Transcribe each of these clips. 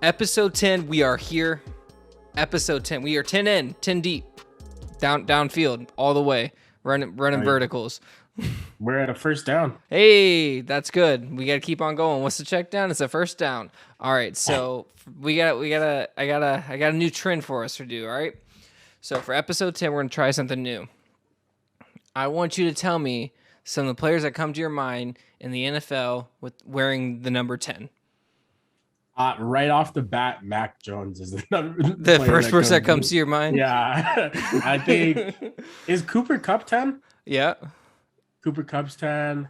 Episode 10, we are here. Episode 10, we are 10 in, 10 deep, downfield, all the way, running verticals. We're at a first down. Hey, that's good. We gotta keep on going. What's the check down? It's a first down. All right, so I got a new trend for us to do. All right, so for episode 10, we're gonna try something new. I want you to tell me some of the players that come to your mind in the NFL with wearing the number 10. Right off the bat, Mac Jones is The first person that comes to your mind? Yeah. I think, is Cooper Kupp 10? Yeah. Cooper Kupp's 10.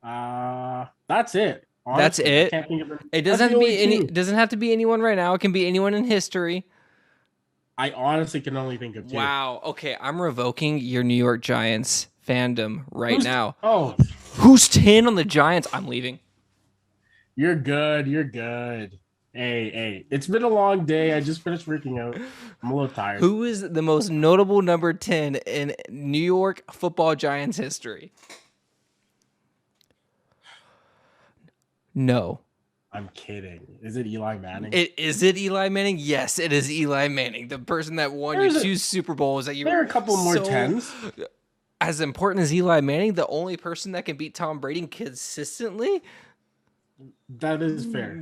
That's it. Honestly, that's it. I can't think of it doesn't have to be any. Doesn't have to be anyone right now. It can be anyone in history. I honestly can only think of two. Wow. Okay, I'm revoking your New York Giants fandom now. Oh, who's 10 on the Giants? I'm leaving. You're good. You're good. Hey, it's been a long day. I just finished working out. I'm a little tired. Who is the most notable number 10 in New York football Giants history? No. I'm kidding. Is it Eli Manning? Is it Eli Manning? Yes, it is Eli Manning. The person that won you 2 Super Bowls. There are a couple more 10s. As important as Eli Manning, the only person that can beat Tom Brady consistently? That is fair.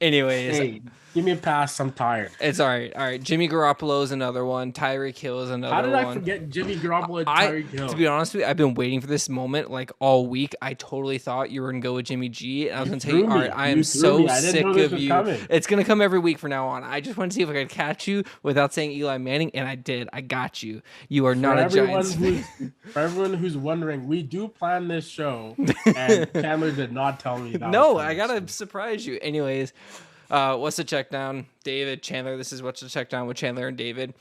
Anyways, hey, give me a pass. I'm tired. It's all right. All right. Jimmy Garoppolo is another one. Tyreek Hill is another one. How did I forget Jimmy Garoppolo and Tyreek Hill? To be honest with you, I've been waiting for this moment like all week. I totally thought you were going to go with Jimmy G. And I was going to tell you, all right, I am so sick of you. It's going to come every week from now on. I just wanted to see if I could catch you without saying Eli Manning, and I did. I got you. You are not a Giants fan. For everyone who's wondering, we do plan this show, and Chandler did not tell me that. No, I got to surprise you. Anyways, what's the check down? David, Chandler, this is what's the check down with Chandler and David.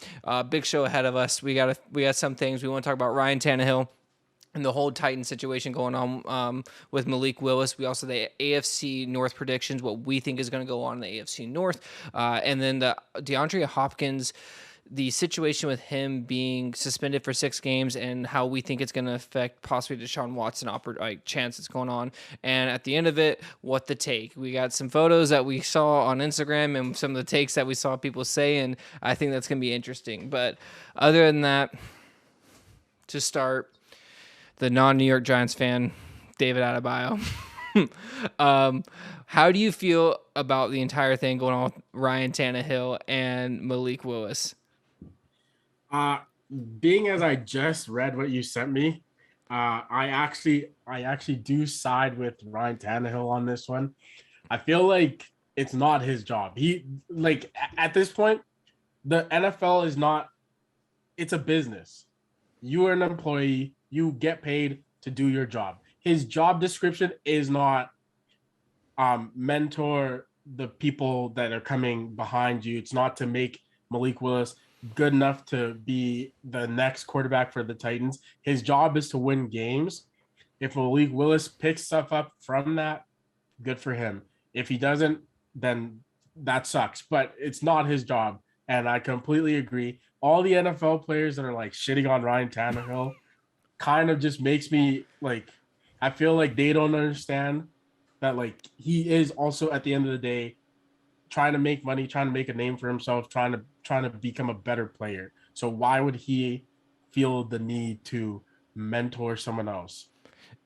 Big show ahead of us. We got some things. We want to talk about Ryan Tannehill and the whole Titan situation going on with Malik Willis. We also the AFC North predictions, what we think is going to go on in the AFC North. And then the DeAndre Hopkins, the situation with him being suspended for 6 games and how we think it's going to affect possibly Deshaun Watson chance that's going on. And at the end of it, what the take. We got some photos that we saw on Instagram and some of the takes that we saw people say, and I think that's going to be interesting. But other than that, to start, the non-New York Giants fan, David Adebayo. How do you feel about the entire thing going on with Ryan Tannehill and Malik Willis? Being as I just read what you sent me, I actually do side with Ryan Tannehill on this one. I feel like it's not his job. He at this point, the NFL is not. It's a business. You are an employee. You get paid to do your job. His job description is not mentor the people that are coming behind you. It's not to make Malik Willis good enough to be the next quarterback for the Titans. His job is to win games. If Malik Willis picks stuff up from that, good for him. If he doesn't, then that sucks. But it's not his job. And I completely agree. All the NFL players that are like shitting on Ryan Tannehill kind of just makes me like, I feel like they don't understand that like he is also at the end of the day trying to make money, trying to make a name for himself, trying to become a better player. So why would he feel the need to mentor someone else?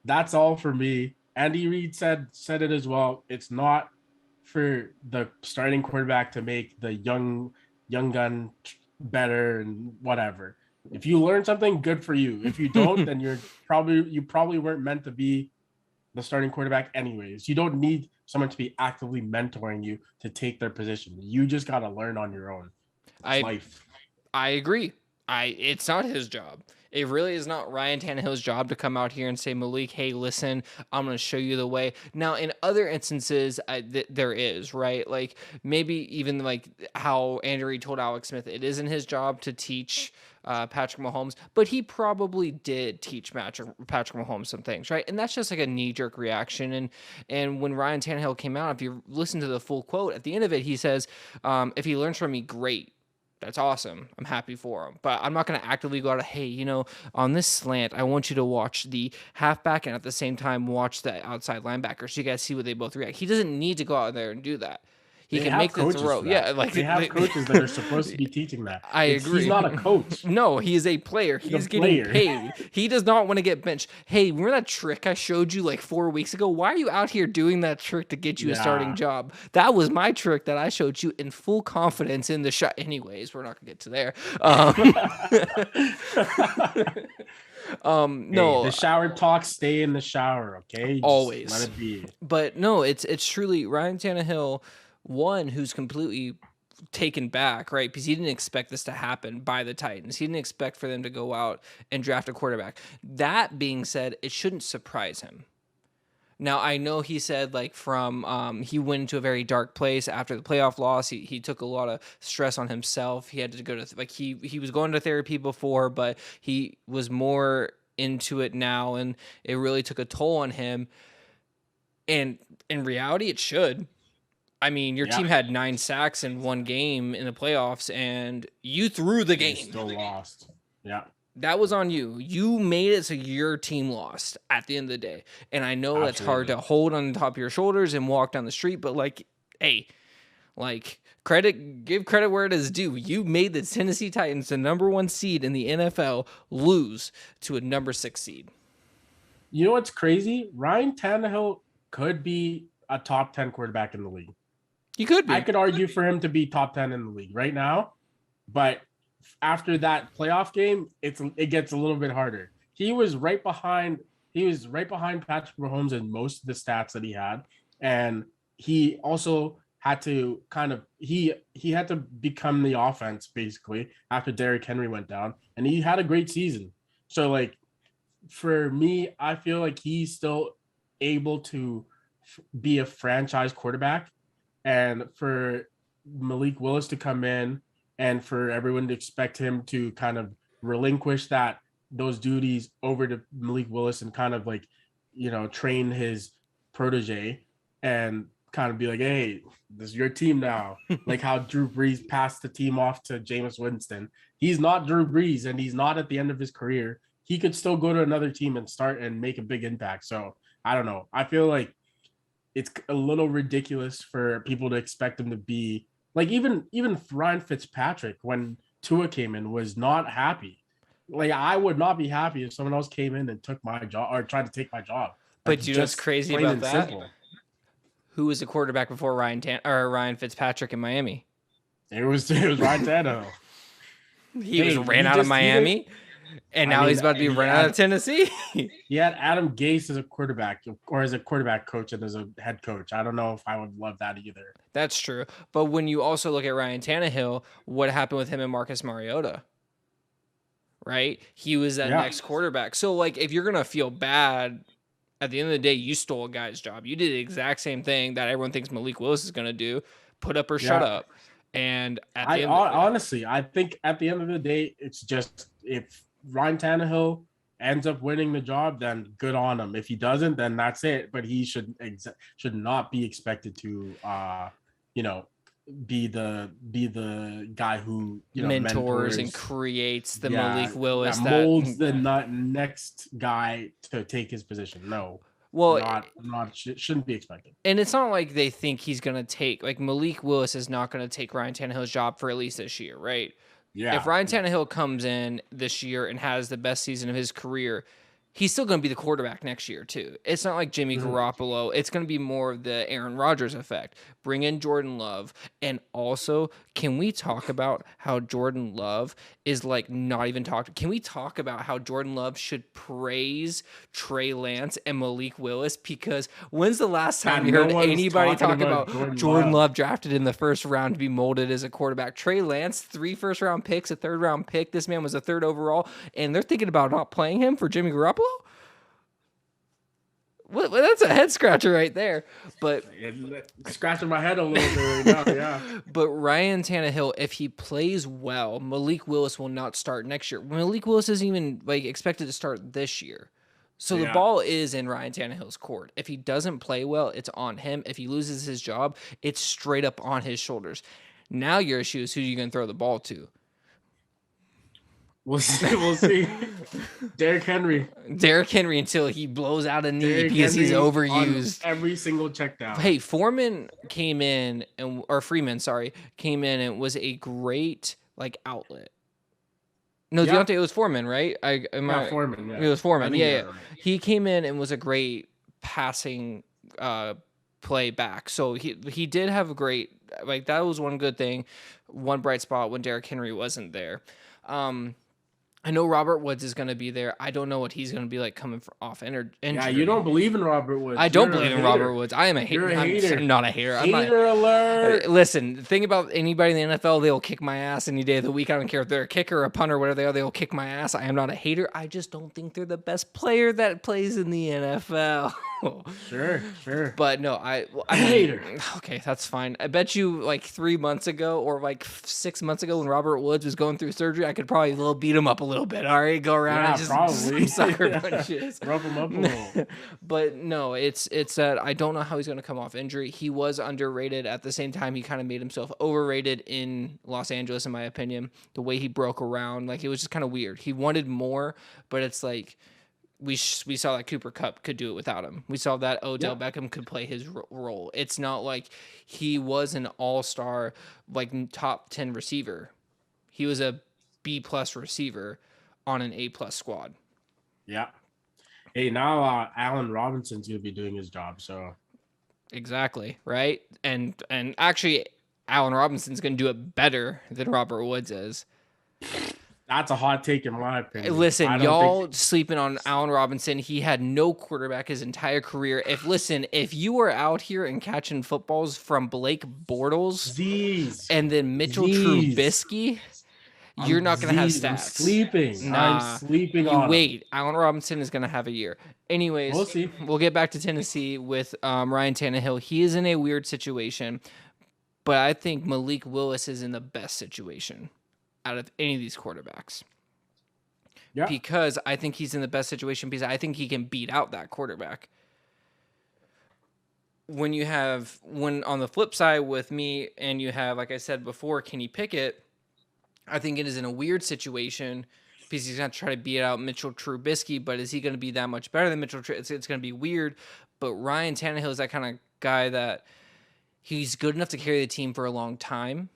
That's all for me. Andy Reid said it as well. It's not for the starting quarterback to make the young gun better and whatever. If you learn something, good for you. If you don't, then you probably weren't meant to be the starting quarterback anyways. You don't need someone to be actively mentoring you to take their position. You just got to learn on your own. Life. I agree. It's not his job. It really is not Ryan Tannehill's job to come out here and say, Malik, hey, listen, I'm going to show you the way. Now, in other instances, there is, right? Like maybe even like how Andrew Reid told Alex Smith, it isn't his job to teach Patrick Mahomes, but he probably did teach Patrick Mahomes some things, right? And that's just like a knee-jerk reaction. And when Ryan Tannehill came out, if you listen to the full quote, at the end of it, he says, if he learns from me, great. That's awesome. I'm happy for him. But I'm not going to actively go out, hey, on this slant, I want you to watch the halfback and at the same time watch the outside linebacker so you guys see what they both react. He doesn't need to go out there and do that. He They can have make the coaches throw. for that. Yeah, like They have coaches that are supposed to be teaching that. I agree. He's not a coach. No, he is a player. He's a He's getting player. paid. He does not want to get benched. Hey, remember that trick I showed you like 4 weeks ago? Why are you out here doing that trick to get you a starting Yeah. job? That was my trick that I showed you in full confidence in the shot. Anyways, we're not gonna get to there. Hey, No, the shower talk, stay in the shower, okay? Just let always. it be. But no, it's truly Ryan Tannehill, one who's completely taken back, right? Because he didn't expect this to happen by the Titans. He didn't expect for them to go out and draft a quarterback. That being said, it shouldn't surprise him. Now I know he said like from he went into a very dark place after the playoff loss. He took a lot of stress on himself. He had to go to like he was going to therapy before, but he was more into it now, and it really took a toll on him. And in reality, it should. I mean, your Yeah. team had 9 sacks in one game in the playoffs, and you threw the They game. still lost. Yeah. That was on you. You made it so your team lost at the end of the day. And I know that's hard to hold on top of your shoulders and walk down the street, but like, hey, like give credit where it is due. You made the Tennessee Titans, the #1 seed in the NFL, lose to a #6 seed. You know what's crazy? Ryan Tannehill could be a top 10 quarterback in the league. You could be. I could argue for him to be top 10 in the league right now, but after that playoff game, it gets a little bit harder. He was right behind Patrick Mahomes in most of the stats that he had, and he also had to he had to become the offense basically after Derrick Henry went down, and he had a great season. So like for me, I feel like he's still able to be a franchise quarterback, and for Malik Willis to come in and for everyone to expect him to kind of relinquish those duties over to Malik Willis and kind of like, train his protege and kind of be like, hey, this is your team now. Like how Drew Brees passed the team off to Jameis Winston. He's not Drew Brees, and he's not at the end of his career. He could still go to another team and start and make a big impact. So I don't know. I feel like it's a little ridiculous for people to expect him to be like even Ryan Fitzpatrick when Tua came in was not happy. Like I would not be happy if someone else came in and took my job or tried to take my job. But you know what's crazy about that? Simple. Who was the quarterback before Ryan Fitzpatrick in Miami? It was Ryan Tannehill. He ran out of Miami. And now he's about to be run out of Tennessee. He had Adam Gase as a quarterback, or as a quarterback coach and as a head coach. I don't know if I would love that either. That's true. But when you also look at Ryan Tannehill, what happened with him and Marcus Mariota? Right? He was that next quarterback. So, like, if you're going to feel bad, at the end of the day, you stole a guy's job. You did the exact same thing that everyone thinks Malik Willis is going to do. Put up or shut up. And honestly, I think at the end of the day, it's just if Ryan Tannehill ends up winning the job, then good on him. If he doesn't, then that's it. But he should not be expected to, be the guy who mentors and creates the Malik Willis that molds the next guy to take his position. No. Well, shouldn't be expected. And it's not like they think he's going to take, like Malik Willis is not going to take Ryan Tannehill's job for at least this year, right? Yeah. If Ryan Tannehill comes in this year and has the best season of his career, he's still going to be the quarterback next year too. It's not like Jimmy Garoppolo. It's going to be more of the Aaron Rodgers effect. Bring in Jordan Love. And also, can we talk about how Jordan Love is like not even talked? Can we talk about how Jordan Love should praise Trey Lance and Malik Willis? Because when's the last time you heard anybody talk about Jordan Love drafted in the first round to be molded as a quarterback? Trey Lance, 3 first-round picks, a third-round pick. This man was a 3rd overall, and they're thinking about not playing him for Jimmy Garoppolo? Well, that's a head scratcher right there. But scratching my head a little bit right now, yeah. But Ryan Tannehill, if he plays well, Malik Willis will not start next year. Malik Willis isn't even expected to start this year. So the ball is in Ryan Tannehill's court. If he doesn't play well, it's on him. If he loses his job, it's straight up on his shoulders. Now your issue is who you're going to throw the ball to. We'll see. We'll see. Derrick Henry. Derrick Henry until he blows out a knee Derrick because he's Henry on overused. every single check down. Hey, Foreman came in or Freeman, sorry, came in and was a great like outlet. No, Yeah. Deontay, it was Foreman, right? Foreman. Yeah. It was Foreman. Yeah. Right. He came in and was a great passing play back. So he did have a great, like, that was one good thing, one bright spot when Derrick Henry wasn't there. I know Robert Woods is going to be there. I don't know what he's going to be like coming off injury. Yeah, you don't believe in Robert Woods. I don't believe in Robert Woods. I am a You're a hater. I'm not a hater. Hater alert. Listen, the thing about anybody in the NFL, they'll kick my ass any day of the week. I don't care if they're a kicker, a punter, whatever they are. They'll kick my ass. I am not a hater. I just don't think they're the best player that plays in the NFL. Sure. But no, I'm a hater. Okay, that's fine. I bet you like 3 months ago or like 6 months ago when Robert Woods was going through surgery, I could probably beat him up a little bit. All right, go around and just probably sucker punches. Rub him up a little. But no, it's that I don't know how he's going to come off injury. He was underrated. At the same time, he kind of made himself overrated in Los Angeles, in my opinion. The way he broke around, like, it was just kind of weird. He wanted more, but it's like we saw that Cooper Kupp could do it without him. We saw that Odell Beckham could play his role. It's not like he was an all-star, like, top 10 receiver. He was a B+ receiver on an A+ squad. Yeah. Hey, now Allen Robinson's gonna be doing his job. So exactly, right? And actually, Allen Robinson's gonna do it better than Robert Woods is. That's a hot take in my opinion. Listen, y'all sleeping on Allen Robinson. He had no quarterback his entire career. If you were out here and catching footballs from Blake Bortles and then Mitchell Trubisky, you're not going to have stats. I'm sleeping on wait. Allen Robinson is going to have a year. Anyways, we'll see. We'll get back to Tennessee with Ryan Tannehill. He is in a weird situation, but I think Malik Willis is in the best situation out of any of these quarterbacks. Yeah. Because I think he's in the best situation because I think he can beat out that quarterback. When on the flip side with me and you have, like I said before, Kenny Pickett, I think it is in a weird situation because he's going to try to beat out Mitchell Trubisky, but is he going to be that much better than Mitchell Trubisky? It's going to be weird, but Ryan Tannehill is that kind of guy that he's good enough to carry the team for a long time,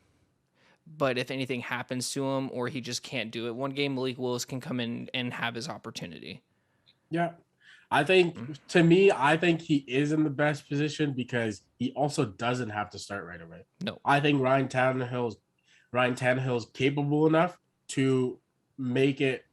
but if anything happens to him or he just can't do it one game, Malik Willis can come in and have his opportunity. Yeah. I think, to me, I think he is in the best position because he also doesn't have to start right away. No. I think Ryan Tannehill's capable enough to make it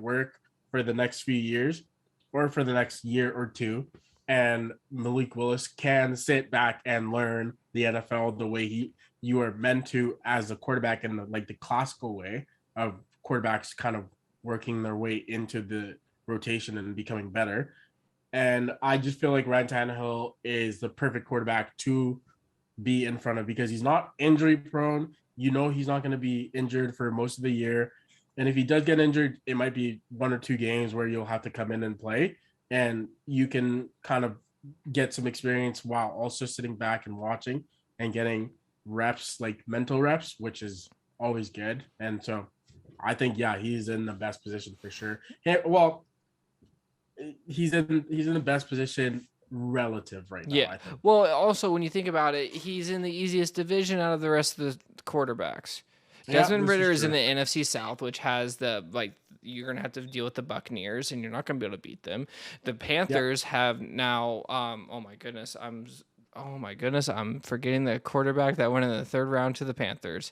work for the next few years or for the next year or two. And Malik Willis can sit back and learn the NFL the way you are meant to as a quarterback in the classical way of quarterbacks kind of working their way into the rotation and becoming better. And I just feel like Ryan Tannehill is the perfect quarterback to be in front of because he's not injury prone. You know he's not going to be injured for most of the year. And if he does get injured, it might be 1 or 2 games where you'll have to come in and play. And you can kind of get some experience while also sitting back and watching and getting reps, like mental reps, which is always good. And so I think, he's in the best position for sure. He's in the best position relative right now. Yeah. I think. Well, also when you think about it, he's in the easiest division out of the rest of the quarterbacks. Desmond Ridder is in the NFC South, which has you're going to have to deal with the Buccaneers and you're not going to be able to beat them. The Panthers have now, oh my goodness, I'm forgetting the quarterback that went in the 3rd round to the Panthers.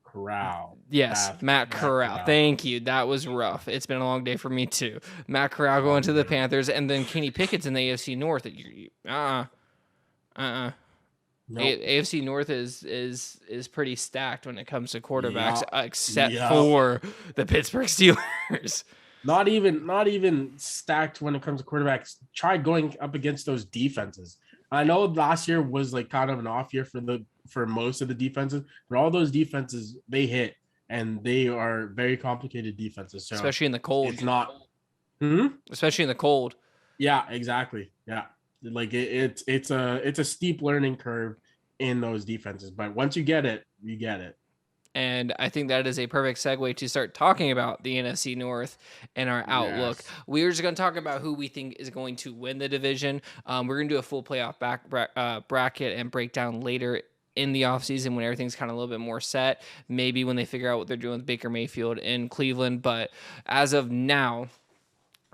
Corral. Yes, Matt Corral. Thank you. That was rough. It's been a long day for me too. Matt Corral going to the Panthers, and then Kenny Pickett's in the AFC North. Nope. AFC North is pretty stacked when it comes to quarterbacks, except for the Pittsburgh Steelers. Not even stacked when it comes to quarterbacks. Try going up against those defenses. I know last year was like kind of an off year for most of the defenses, but all those defenses they hit, and they are very complicated defenses. So especially in the cold. It's not. Especially in the cold. Yeah, exactly. Yeah, like it's a steep learning curve in those defenses, but once you get it, you get it. And I think that is a perfect segue to start talking about the NFC North and our outlook. Yes. We're just going to talk about who we think is going to win the division. We're going to do a full playoff bracket and breakdown later in the offseason when everything's kind of a little bit more set. Maybe when they figure out what they're doing with Baker Mayfield in Cleveland. But as of now,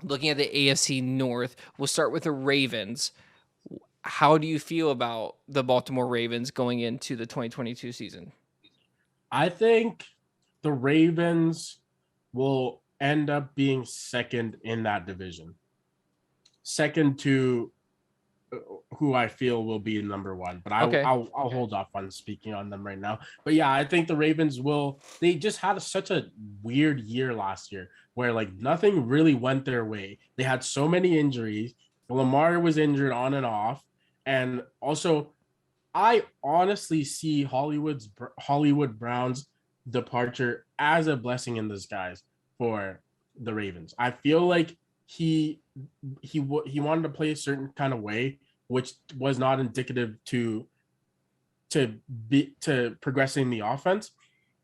looking at the AFC North, we'll start with the Ravens. How do you feel about the Baltimore Ravens going into the 2022 season? I think the Ravens will end up being second in that division. Second to who I feel will be number one, but Okay. I'll hold off on speaking on them right now. But yeah, I think the Ravens will. They just had such a weird year last year where like nothing really went their way. They had so many injuries. Lamar was injured on and off, and also I honestly see Hollywood Brown's departure as a blessing in disguise for the Ravens. I feel like he wanted to play a certain kind of way, which was not indicative to progressing the offense,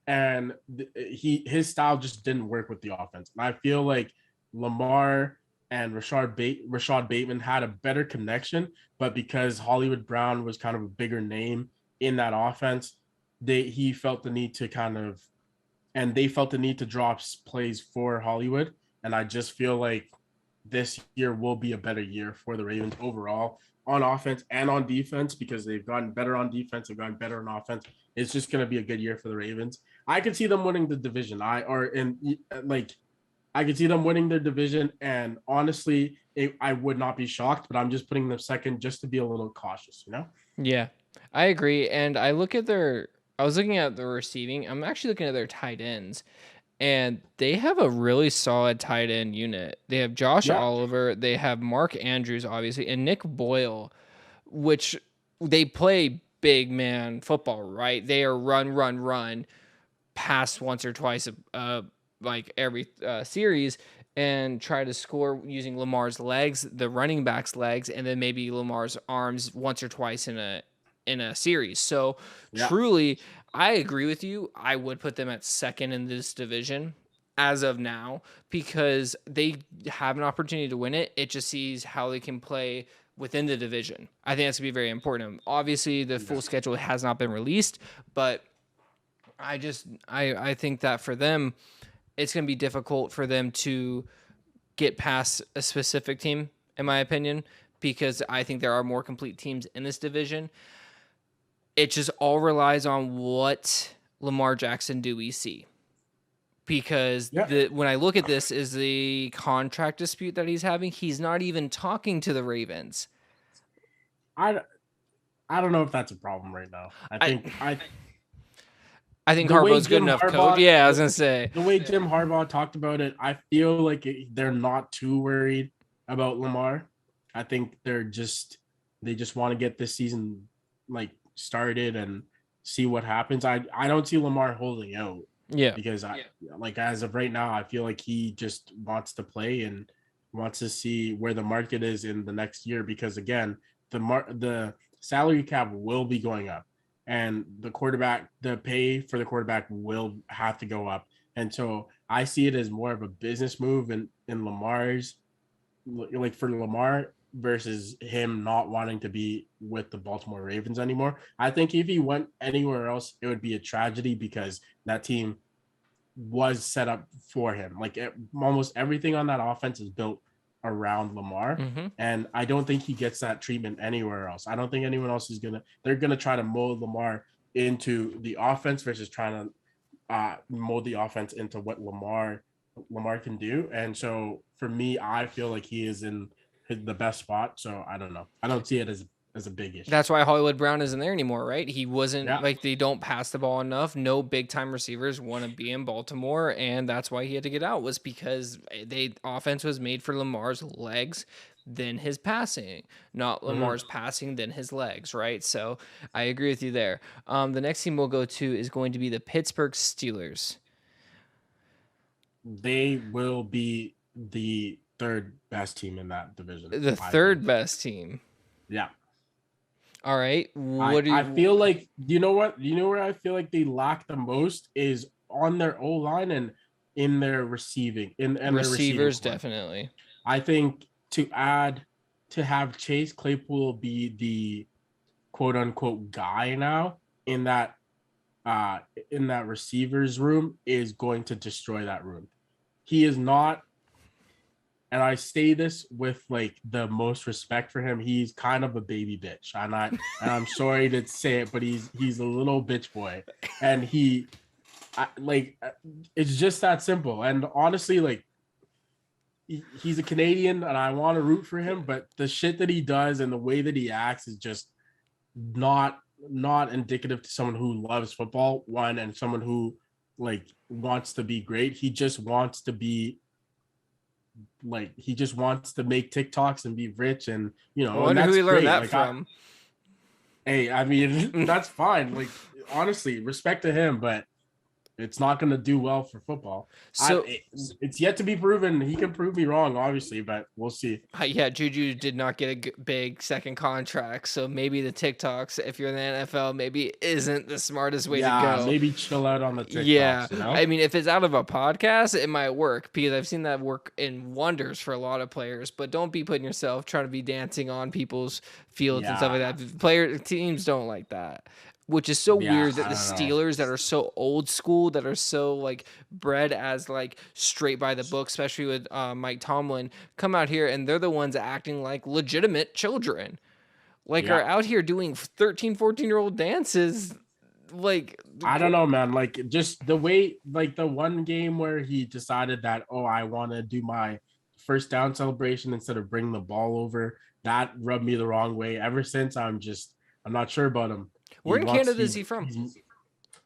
and his style just didn't work with the offense. And I feel like Lamar and Rashad Bateman had a better connection, but because Hollywood Brown was kind of a bigger name in that offense, he felt the need to kind of and they felt the need to drop plays for Hollywood. And I just feel like this year will be a better year for the Ravens overall on offense and on defense because they've gotten better on defense, they've gotten better on offense. It's just going to be a good year for the Ravens. I could see them winning the division. I could see them winning their division, and honestly, I would not be shocked. But I'm just putting them second just to be a little cautious, you know. Yeah, I agree. And I was looking at the receiving. I'm actually looking at their tight ends, and they have a really solid tight end unit. They have Josh Yeah, Oliver, they have Mark Andrews, obviously, and Nick Boyle, which they play big man football, right? They are run, pass once or twice, like every series, and try to score using Lamar's legs, the running back's legs, and then maybe Lamar's arms once or twice in a series. So yeah. truly, I agree with you. I would put them at second in this division as of now because they have an opportunity to win it. It just sees how they can play within the division. I think that's gonna be very important. Obviously, the full Yeah. schedule has not been released, but I think that for them, it's going to be difficult for them to get past a specific team, in my opinion, because I think there are more complete teams in this division. It just all relies on what Lamar Jackson do we see. Because Yeah. when I look at this is the contract dispute that he's having, he's not even talking to the Ravens. I I don't know if that's a problem right now. I I think The way Harbaugh's good Jim enough coach. Harbaugh Yeah, I was gonna say. the way Jim Harbaugh talked about it, I feel like they're not too worried about Lamar. I think they just want to get this season like started and see what happens. I don't see Lamar holding out Yeah. because like as of right now, I feel like he just wants to play and wants to see where the market is in the next year because again, the salary cap will be going up and the pay for the quarterback will have to go up. And so I see it as more of a business move in Lamar's like for Lamar versus him not wanting to be with the Baltimore Ravens anymore. I think if he went anywhere else, it would be a tragedy because that team was set up for him. Like almost everything on that offense is built around Lamar. Mm-hmm. And I don't think he gets that treatment anywhere else. I don't think anyone else they're gonna try to mold Lamar into the offense versus trying to mold the offense into what Lamar can do. And so for me, I feel like he is in the best spot. So I don't know. I don't see it as a big issue. That's why Hollywood Brown isn't there anymore, right? He wasn't Yeah. like they don't pass the ball enough. No big time receivers want to be in Baltimore, and that's why he had to get out. Was because they offense was made for Lamar's legs, then his passing, not Mhm. Lamar's passing, then his legs, right? So I agree with you there. The next team we'll go to is going to be the Pittsburgh Steelers. They will be the third best team in that division, The I think. third best team. Yeah. All right. What do I you? feel like you know what? You know where I feel like they lack the most is on their O line and in their receiving in their receiving Receivers, core. definitely. I think to have Chase Claypool be the quote unquote guy now in that uh in that receivers room is going to destroy that room. He is not, and I say this with like the most respect for him. He's kind of a baby bitch. And I'm sorry to say it, but he's a little bitch boy, and like it's just that simple. And honestly, like he's a Canadian, and I want to root for him, but the shit that he does and the way that he acts is just not not indicative to someone who loves football. One, and someone who like wants to be great. He just wants to make TikToks and be rich, and I and wonder who that's he learned great. that Like from. I mean, that's fine. Like honestly, respect to him, but it's not going to do well for football. So It's yet to be proven. He can prove me wrong, obviously, but we'll see. yeah, Juju did not get a big second contract, so maybe the TikToks, if you're in the NFL, maybe isn't the smartest way to Yeah, go. maybe chill out on the Yeah, TikToks. You know? I mean, if it's out of a podcast, it might work because I've seen that work in wonders for a lot of players. But don't be putting yourself trying to be dancing on people's fields and stuff like Yeah, that. Player teams don't like that, which is so yeah. weird that I the don't know. Steelers that are so old school, that are so like bred as like straight by the book, especially with Mike Tomlin, come out here and they're the ones acting like legitimate children. Like are Yeah, out here doing 13, 14-year-old dances like I don't know, man. Like just the way, like the one game where he decided that, oh, I want to do my first down celebration instead of bring the ball over. That rubbed me the wrong way. Ever since, I'm not sure about him. where He in wants Canada is he from?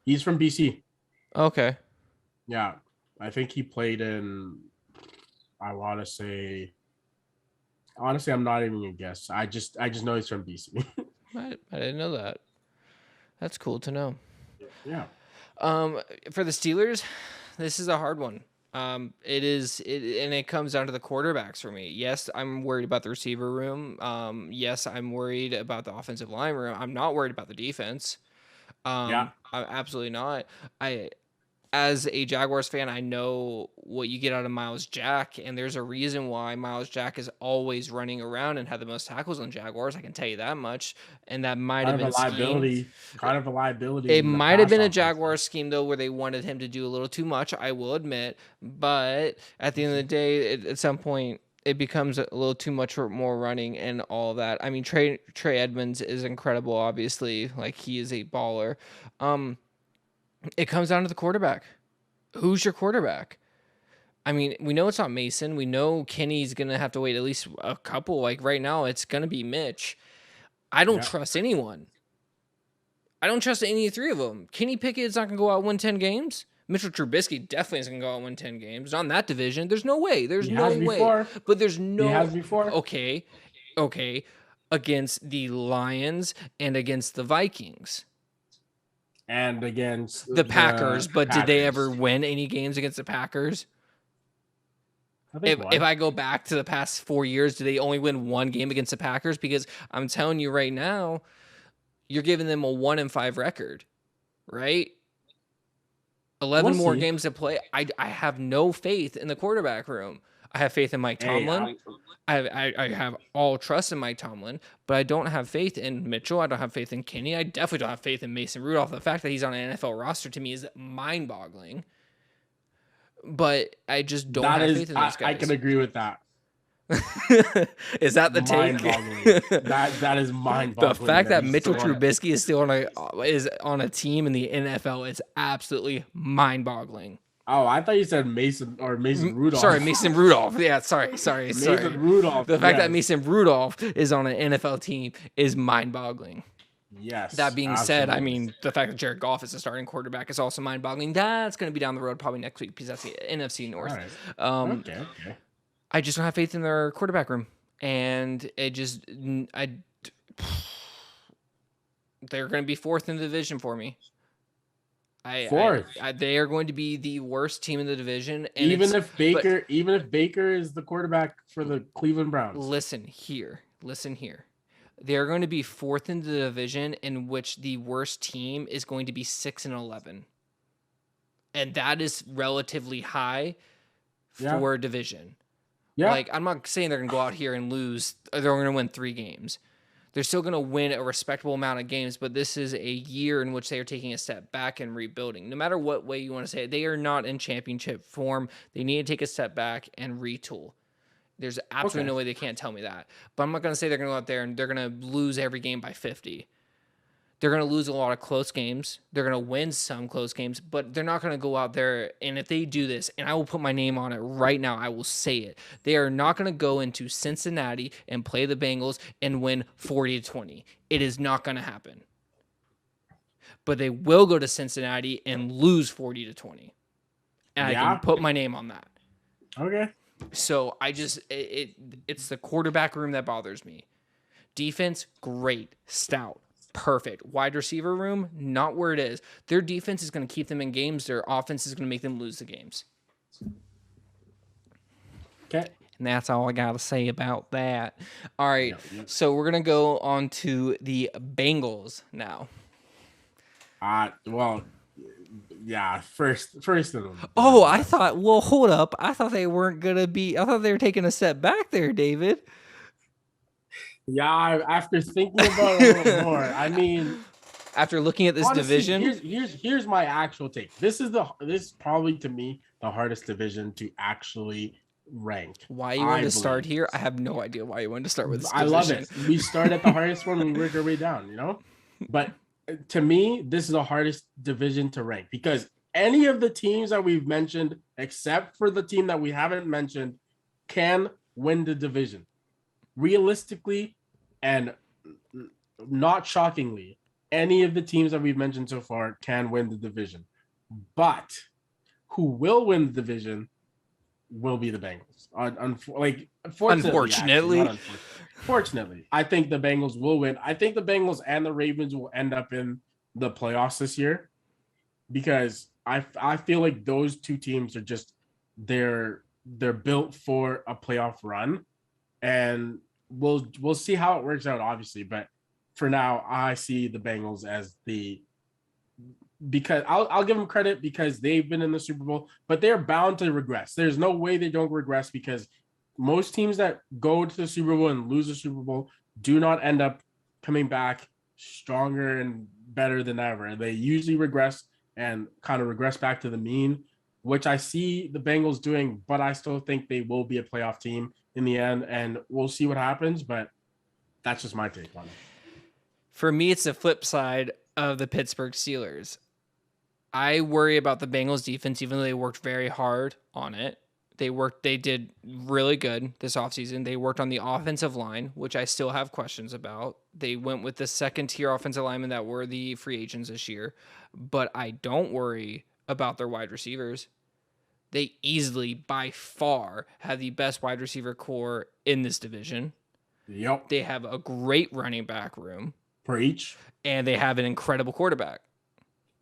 he's from BC. Okay. Yeah, I think he played in. I want to say. Honestly, I'm not even gonna guess. I just know he's from BC. I didn't know that. That's cool to know. Yeah. For the Steelers, this is a hard one. It is, and it comes down to the quarterbacks for me. Yes, I'm worried about the receiver room. Yes, I'm worried about the offensive line room. I'm not worried about the defense. Yeah. I'm absolutely not. I as a Jaguars fan, I know what you get out of Miles Jack, and there's a reason why Miles Jack is always running around and had the most tackles on Jaguars. I can tell you that much. And that might have Kind of been a scheme. liability. Kind of a liability It in the might have pass been a offense. Jaguar scheme though, where they wanted him to do a little too much. I will admit, but at the end of the day, at some point, it becomes a little too much for more running and all of that. I mean, Trey Edmonds is incredible. Obviously, like he is a baller. Um, it comes down to the quarterback. Who's your quarterback? I mean, we know it's not Mason. We know Kenny's gonna have to wait at least a couple. Like right now, it's gonna be Mitch. I don't Yeah. trust anyone. I don't trust any three of them. Kenny Pickett's not going to go out and win 10 games. Mitchell Trubisky definitely isn't going to go out and win 10 games. Not in that division. There's no way. There's He no has way. before. But there's He no. has before. Okay. Okay. Against the Lions and against the Vikings. And against The Packers. But did they ever Packers. win any games against the Packers? I think If one. I go back to the past 4 years, do they only win one game against the Packers? Because I'm telling you right now, you're giving them a 1-5 record, right? 11 We'll more see. games to play. I have no faith in the quarterback room. I have faith in Mike Tomlin. I have all trust in Mike Tomlin, but I don't have faith in Mitchell. I don't have faith in Kenny. I definitely don't have faith in Mason Rudolph. The fact that he's on an NFL roster to me is mind-boggling. But I just don't That have is, faith in those guys. I can agree with that. Is that the take? Mind-boggling. that is mind-boggling. The fact that he's Mitchell still on it. Trubisky is on a team in the NFL is absolutely mind-boggling. Oh, I thought you said Mason Rudolph. Sorry, Mason Rudolph. Yeah, sorry. Mason Rudolph. The fact that yes. Mason Rudolph is on an NFL team is mind-boggling. Yes. That being said, I absolutely. mean, the fact that Jared Goff is a starting quarterback is also mind-boggling. That's going to be down the road probably next week because that's the NFC North. All right. Okay. I just don't have faith in their quarterback room, and they're going to be fourth in the division for me. Fourth. They are going to be the worst team in the division. And even if Baker is the quarterback for the Cleveland Browns. Listen here. They're going to be fourth in the division, in which the worst team is going to be 6-11, and that is relatively high Yeah. for a division. Yeah. Like, I'm not saying they're going to go out here and lose. They're going to win 3 games. They're still going to win a respectable amount of games, but this is a year in which they are taking a step back and rebuilding. No matter what way you want to say it, they are not in championship form. They need to take a step back and retool. There's absolutely no way they can't tell me that. But I'm not going to say they're going to go out there and they're going to lose every game by 50. They're going to lose a lot of close games. They're going to win some close games, but they're not going to go out there. And if they do this, and I will put my name on it right now, I will say it. They are not going to go into Cincinnati and play the Bengals and win 40-20. It is not going to happen. But they will go to Cincinnati and lose 40-20. And I can put my name on that. Okay. So I just, it's the quarterback room that bothers me. Defense, great, stout, perfect. Wide receiver room, not where it is. Their defense is going to keep them in games. Their offense is going to make them lose the games. Okay. And that's all I got to say about that. All right. So we're going to go on to the Bengals now. Well, yeah, first of them. Oh, I thought, well, hold up. I thought they weren't going to be, I thought they were taking a step back there, David. Yeah, after thinking about it a little more, I mean, after looking at this division, here's my actual take. This is probably to me the hardest division to actually rank. Why you wanted to start here? I have no idea why you wanted to start with this division. I love it. We start at the hardest one and we work our way down, you know? But to me, this is the hardest division to rank because any of the teams that we've mentioned, except for the team that we haven't mentioned, can win the division. Realistically and not shockingly, any of the teams that we've mentioned so far can win the division. But who will win the division will be the Bengals. Fortunately, I think the Bengals will win. I think the Bengals and the Ravens will end up in the playoffs this year because I feel like those two teams are just they're built for a playoff run, and we'll see how it works out, obviously. But for now, I see the Bengals as because I'll give them credit because they've been in the Super Bowl, but they're bound to regress. There's no way they don't regress because most teams that go to the Super Bowl and lose the Super Bowl do not end up coming back stronger and better than ever. They usually regress and kind of regress back to the mean, which I see the Bengals doing, but I still think they will be a playoff team in the end, and we'll see what happens, but that's just my take on it. For me, it's the flip side of the Pittsburgh Steelers. I worry about the Bengals defense, even though they worked very hard on it. They did really good this offseason. They worked on the offensive line, which I still have questions about. They went with the second-tier offensive linemen that were the free agents this year. But I don't worry about their wide receivers. They easily, by far, have the best wide receiver core in this division. Yep. They have a great running back room. Preach. And they have an incredible quarterback.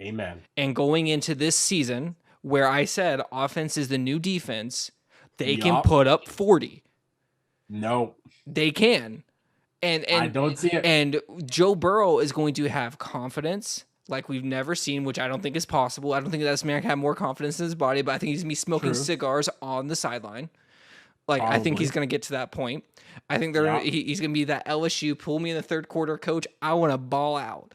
Amen. And going into this season, where I said offense is the new defense, they can put up 40. No. They can. And I don't see it. And Joe Burrow is going to have confidence like we've never seen, which I don't think is possible. I don't think this man can have more confidence in his body, but I think he's going to be smoking cigars on the sideline. Like, probably. I think he's going to get to that point. I think he's going to be that LSU, pull me in the third quarter, coach. I want to ball out.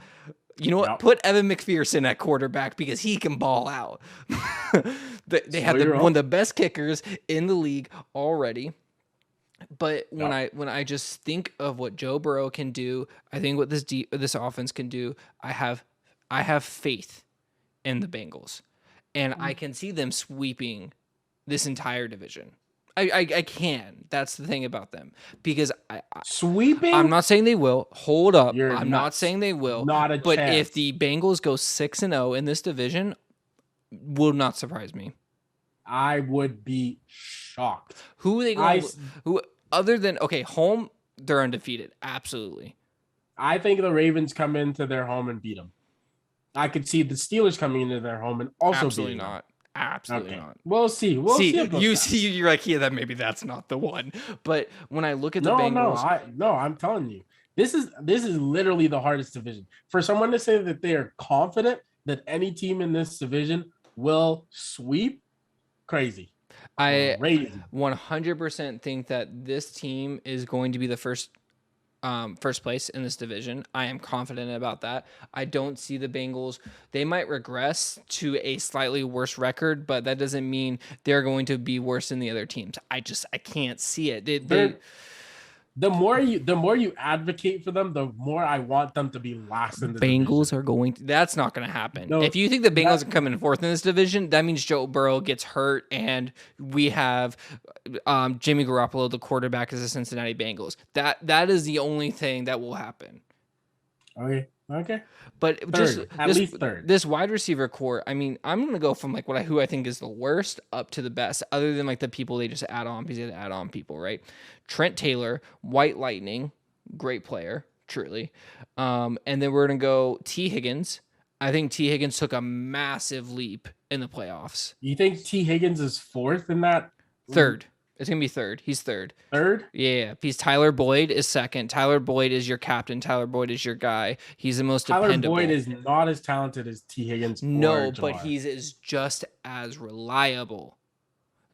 You know what? Put Evan McPherson at quarterback because he can ball out. They have one of the best kickers in the league already. But when I just think of what Joe Burrow can do, I think what this offense can do, I have faith in the Bengals, and I can see them sweeping this entire division. I can. That's the thing about them because sweeping. I'm not saying they will. Hold up. I'm not saying they will. Not a but chance. If the Bengals go 6-0 in this division, will not surprise me. I would be shocked. Who are they going? Who other than home? They're undefeated. Absolutely. I think the Ravens come into their home and beat them. I could see the Steelers coming into their home and also absolutely beating not. Them. Absolutely not. We'll see. You're like, yeah, that maybe that's not the one. But when I look at the Bengals, I'm telling you, This is literally the hardest division. For someone to say that they are confident that any team in this division will sweep, crazy. I Crazy. 100% think that this team is going to be the first place in this division. I am confident about that. I don't see the Bengals. They might regress to a slightly worse record, but that doesn't mean they're going to be worse than the other teams. I can't see it. The more you advocate for them, the more I want them to be last in the Bengals division. are going to, that's not going to happen. No, if you think the Bengals are coming fourth in this division, that means Joe Burrow gets hurt and we have Jimmy Garoppolo, the quarterback, as the Cincinnati Bengals. That is the only thing that will happen. Okay. But at least third. This wide receiver core, I mean, I'm going to go from like who I think is the worst up to the best, other than like the people they just add on because they add on people, right? Trent Taylor, White Lightning, great player, truly. And then we're going to go T. Higgins. I think T. Higgins took a massive leap in the playoffs. You think T. Higgins is fourth in that? Third. It's going to be third. He's third. Third? Yeah. Because Tyler Boyd is second. Tyler Boyd is your captain. Tyler Boyd is your guy. He's the most dependable. Tyler Boyd is not as talented as T. Higgins. No, but he's just as reliable.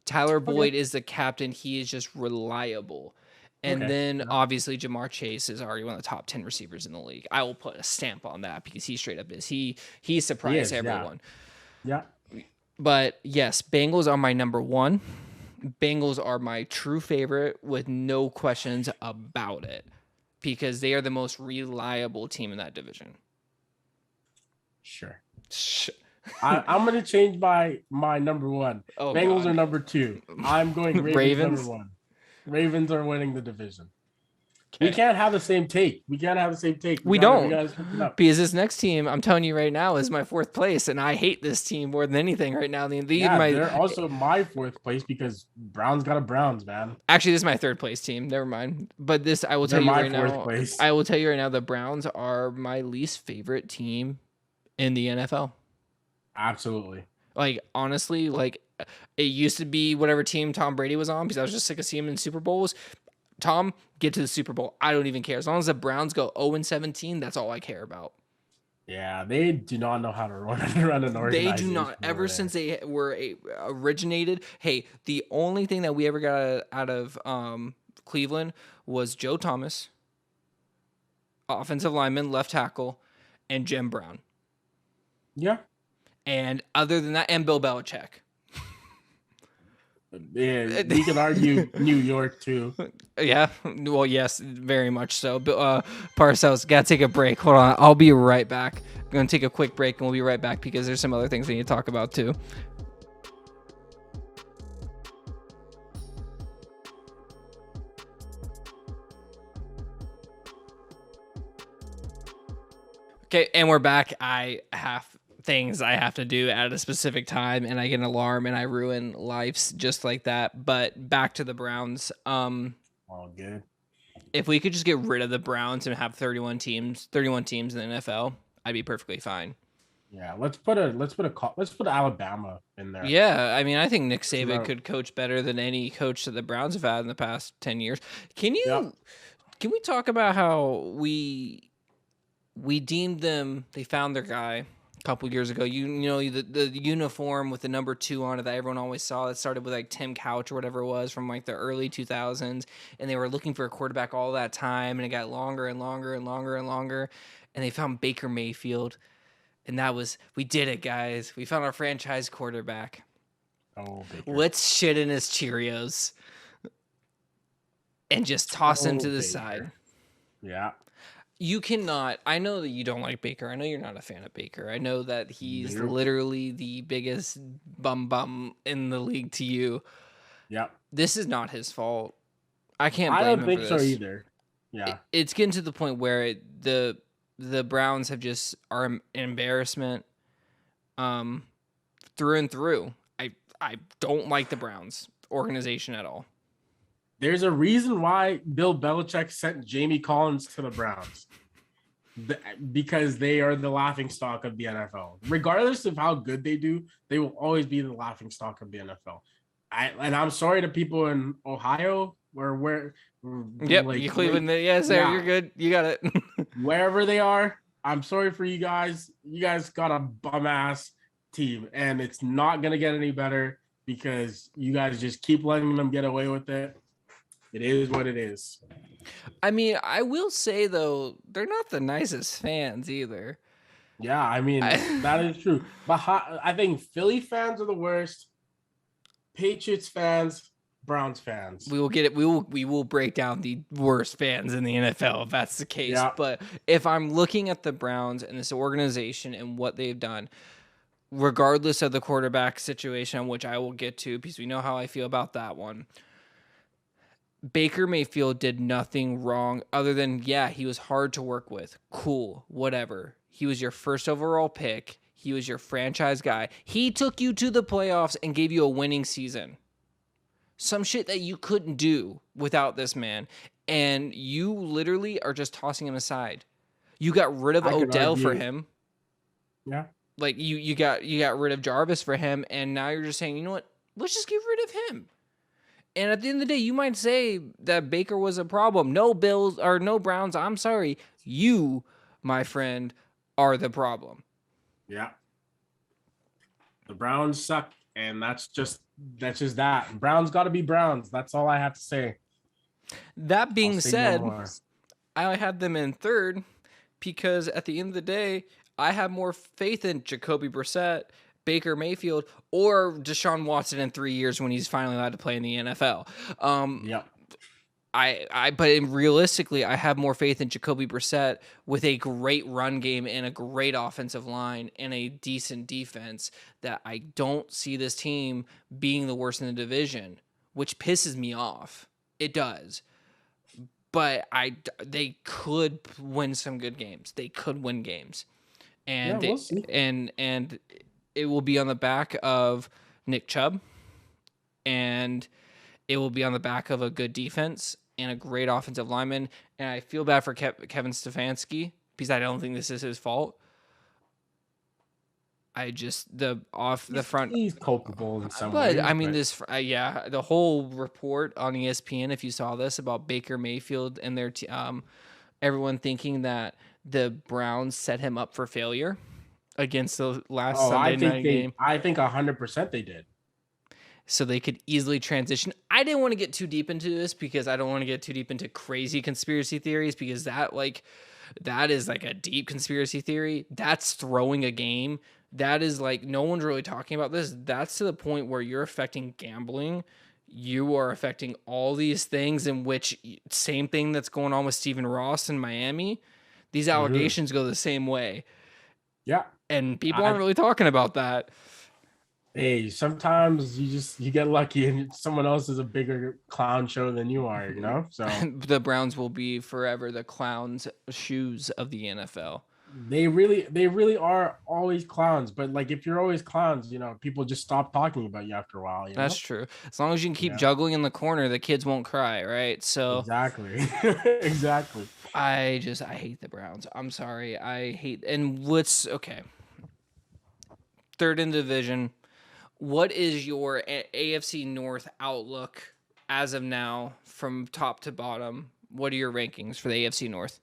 Tyler Boyd is the captain. He is just reliable. And then obviously Jamar Chase is already one of the top 10 receivers in the league. I will put a stamp on that because he straight up is. He surprised everyone. Yeah. But yes, Bengals are my number one. Bengals are my true favorite with no questions about it because they are the most reliable team in that division. Sure. I'm going to change my number one. Bengals are number two. I'm going Ravens number one. Ravens are winning the division. Okay. We can't have the same take. We don't. Because this next team, I'm telling you right now, is my fourth place, and I hate this team more than anything right now. They're also my fourth place because Browns got a Browns, man. Actually, this is my third place team. Never mind. But this, I will tell you right now. I will tell you right now, the Browns are my least favorite team in the NFL. Absolutely. Like, honestly, like, it used to be whatever team Tom Brady was on because I was just sick of seeing him in Super Bowls. Tom, get to the Super Bowl. I don't even care. As long as the Browns go 0-17, that's all I care about. Yeah, they do not know how to run an organization. They do not. Ever since they were originated, hey, the only thing that we ever got out of Cleveland was Joe Thomas, offensive lineman, left tackle, and Jim Brown. Yeah. And other than that, and Bill Belichick. Yeah, we can argue New York too. Yeah, well, yes, very much so. But Parcells, gotta take a break. Hold on, I'll be right back. I'm gonna take a quick break, and we'll be right back because there's some other things we need to talk about too. Okay, and we're back. I have things I have to do at a specific time, and I get an alarm, and I ruin lives just like that. But back to the Browns. All good. If we could just get rid of the Browns and have 31 teams in the NFL, I'd be perfectly fine. Yeah, let's put Alabama in there. Yeah, I mean, I think Nick Saban could coach better than any coach that the Browns have had in the past 10 years. Can we talk about how we deemed them? They found their guy a couple years ago. You know the uniform with the number 2 on it that everyone always saw. That started with like Tim Couch or whatever it was from like the early 2000s, and they were looking for a quarterback all that time, and it got longer and longer and longer and longer, and they found Baker Mayfield, and we did it, guys. We found our franchise quarterback. Oh, Baker. Let's shit in his Cheerios and just toss him to the side. Yeah. You cannot. I know that you don't like Baker. I know you're not a fan of Baker. I know that he's literally the biggest bum in the league to you. Yeah. This is not his fault. I can't blame him. I don't think so either. Yeah. It's getting to the point where the Browns are an embarrassment through and through. I don't like the Browns organization at all. There's a reason why Bill Belichick sent Jamie Collins to the Browns. Because they are the laughingstock of the NFL. Regardless of how good they do, they will always be the laughingstock of the NFL. I'm sorry to people in Ohio or Yep, like you Cleveland. Yes, sir. You're yeah, good. You got it. wherever they are. I'm sorry for you guys. You guys got a bum ass team, and it's not gonna get any better because you guys just keep letting them get away with it. It is what it is. I mean, I will say though, they're not the nicest fans either. Yeah, I mean I, that is true. But I think Philly fans are the worst. Patriots fans, Browns fans. we will get it. We will break down the worst fans in the NFL if that's the case. Yeah, But if I'm looking at the Browns and this organization and what they've done, regardless of the quarterback situation, which I will get to because we know how I feel about that one. Baker Mayfield did nothing wrong other than, yeah, he was hard to work with. Cool, whatever. He was your first overall pick. He was your franchise guy. He took you to the playoffs and gave you a winning season. Some shit that you couldn't do without this man. And you literally are just tossing him aside. You got rid of I could Odell for argue. him. Yeah, Like you got rid of Jarvis for him, and now you're just saying, you know what? Let's just get rid of him. And at the end of the day, you might say that Baker was a problem. No Bills or no Browns. I'm sorry. You, my friend, are the problem. yeah. The Browns suck, and that's just that. Browns got to be Browns. That's all I have to say. That I'll being say no said, more. I had them in third because at the end of the day, I have more faith in Jacoby Brissett, Baker Mayfield, or Deshaun Watson in 3 years when he's finally allowed to play in the NFL. Yep. But realistically, I have more faith in Jacoby Brissett with a great run game and a great offensive line and a decent defense that I don't see this team being the worst in the division, which pisses me off. It does. But they could win some good games. They could win games. Yeah, And we'll see. and it will be on the back of Nick Chubb, and it will be on the back of a good defense and a great offensive lineman. And I feel bad for Kevin Stefanski because I don't think this is his fault. I just the front, He's culpable in some but ways, I mean but this. Yeah, the whole report on ESPN, if you saw this about Baker Mayfield and their everyone thinking that the Browns set him up for failure against the last Sunday night game, I think 100% they did. so they could easily transition. I didn't want to get too deep into this because I don't want to get too deep into crazy conspiracy theories because that is like a deep conspiracy theory. That's throwing a game. That is like no one's really talking about this. That's to the point where you're affecting gambling. You are affecting all these things in which same thing that's going on with Stephen Ross in Miami. These allegations go the same way. Yeah. And people aren't really talking about that. Hey, sometimes you get lucky and someone else is a bigger clown show than you are, you know? So The Browns will be forever the clown's shoes of the NFL. they really are always clowns, but like if you're always clowns, people just stop talking about you after a while, That's true. As long as you can keep juggling in the corner, the kids won't cry, right? So Exactly. Exactly. I hate the Browns. I'm sorry. I hate and what's okay. Third in division. What is your AFC North outlook as of now from top to bottom? What are your rankings for the AFC North?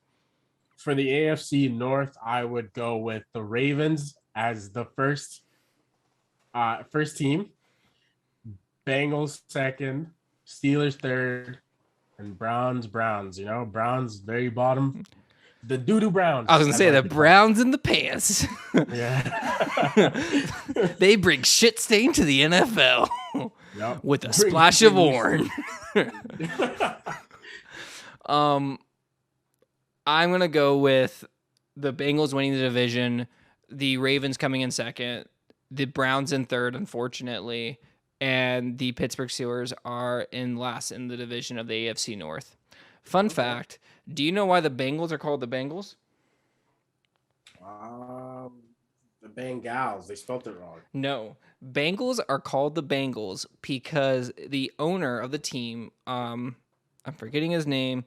For the AFC North, I would go with the Ravens as the first team, Bengals second, Steelers third, and Browns. Browns very bottom. The doo-doo Browns. I was gonna say the Browns in the pants. Yeah. They bring shit stain to the NFL Yep. with a splash of orange. I'm gonna go with the Bengals winning the division, the Ravens coming in second, the Browns in third, unfortunately, and the Pittsburgh Steelers are in last in the division of the AFC North. Fun fact: do you know why the Bengals are called the Bengals? The Bengals. They spelled it wrong. No. Bengals are called the Bengals because the owner of the team, I'm forgetting his name,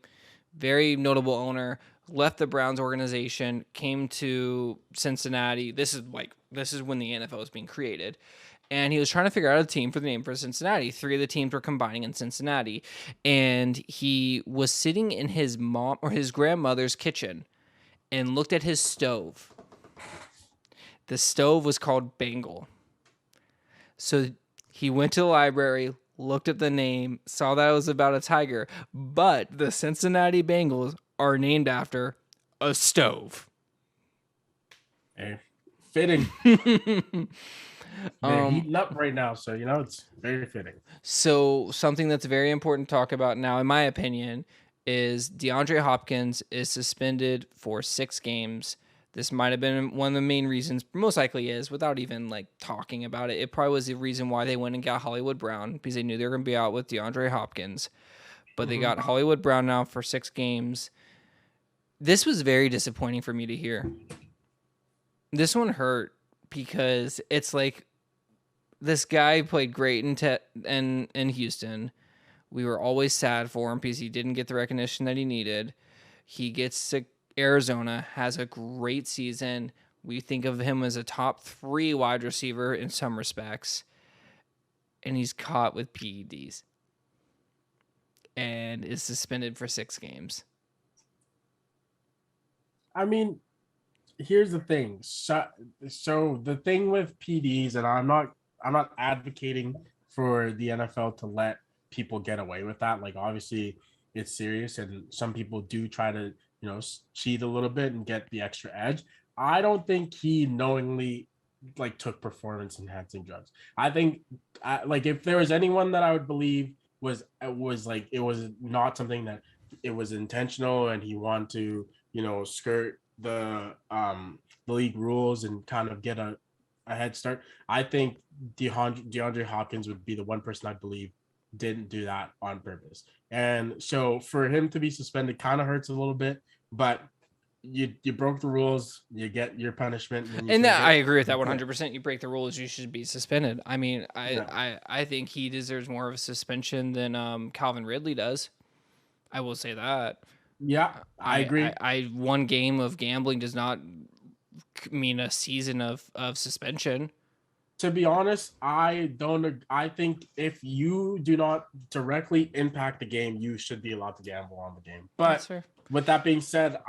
very notable owner, left the Browns organization, came to Cincinnati. This is when the NFL was being created. and he was trying to figure out a team for the name for Cincinnati. 3 of the teams were combining in Cincinnati, and he was sitting in his mom or his grandmother's kitchen and looked at his stove. The stove was called Bengal. So he went to the library, looked at the name, saw that it was about a tiger, but the Cincinnati Bengals are named after a stove. Hey, fitting. They're heating up right now, so it's very fitting. So something that's very important to talk about now, in my opinion, is DeAndre Hopkins is suspended for 6 games. This might have been one of the main reasons, most likely is, without even like talking about it. It probably was the reason why they went and got Hollywood Brown, because they knew they were going to be out with DeAndre Hopkins. But they got Hollywood Brown now for 6 games. This was very disappointing for me to hear. This one hurt because it's like this guy played great in Houston. We were always sad for him because he didn't get the recognition that he needed. He gets to Arizona, has a great season. We think of him as a top 3 wide receiver in some respects. And he's caught with PEDs and is suspended for 6 games. I mean, here's the thing. So the thing with PDs, and I'm not advocating for the NFL to let people get away with that. Like, obviously it's serious, and some people do try to, cheat a little bit and get the extra edge. I don't think he knowingly took performance enhancing drugs. I think if there was anyone that I would believe was not something that it was intentional and he wanted to, skirt the league rules and kind of get a head start, I think DeAndre Hopkins would be the one person I believe didn't do that on purpose. And so for him to be suspended kind of hurts a little bit, but you broke the rules, you get your punishment. And that, I agree with that 100%. You break the rules, you should be suspended. I mean, I think he deserves more of a suspension than Calvin Ridley does. I will say that. Yeah, I agree. One game of gambling does not mean a season of suspension. To be honest, I think if you do not directly impact the game, you should be allowed to gamble on the game. But with that being said,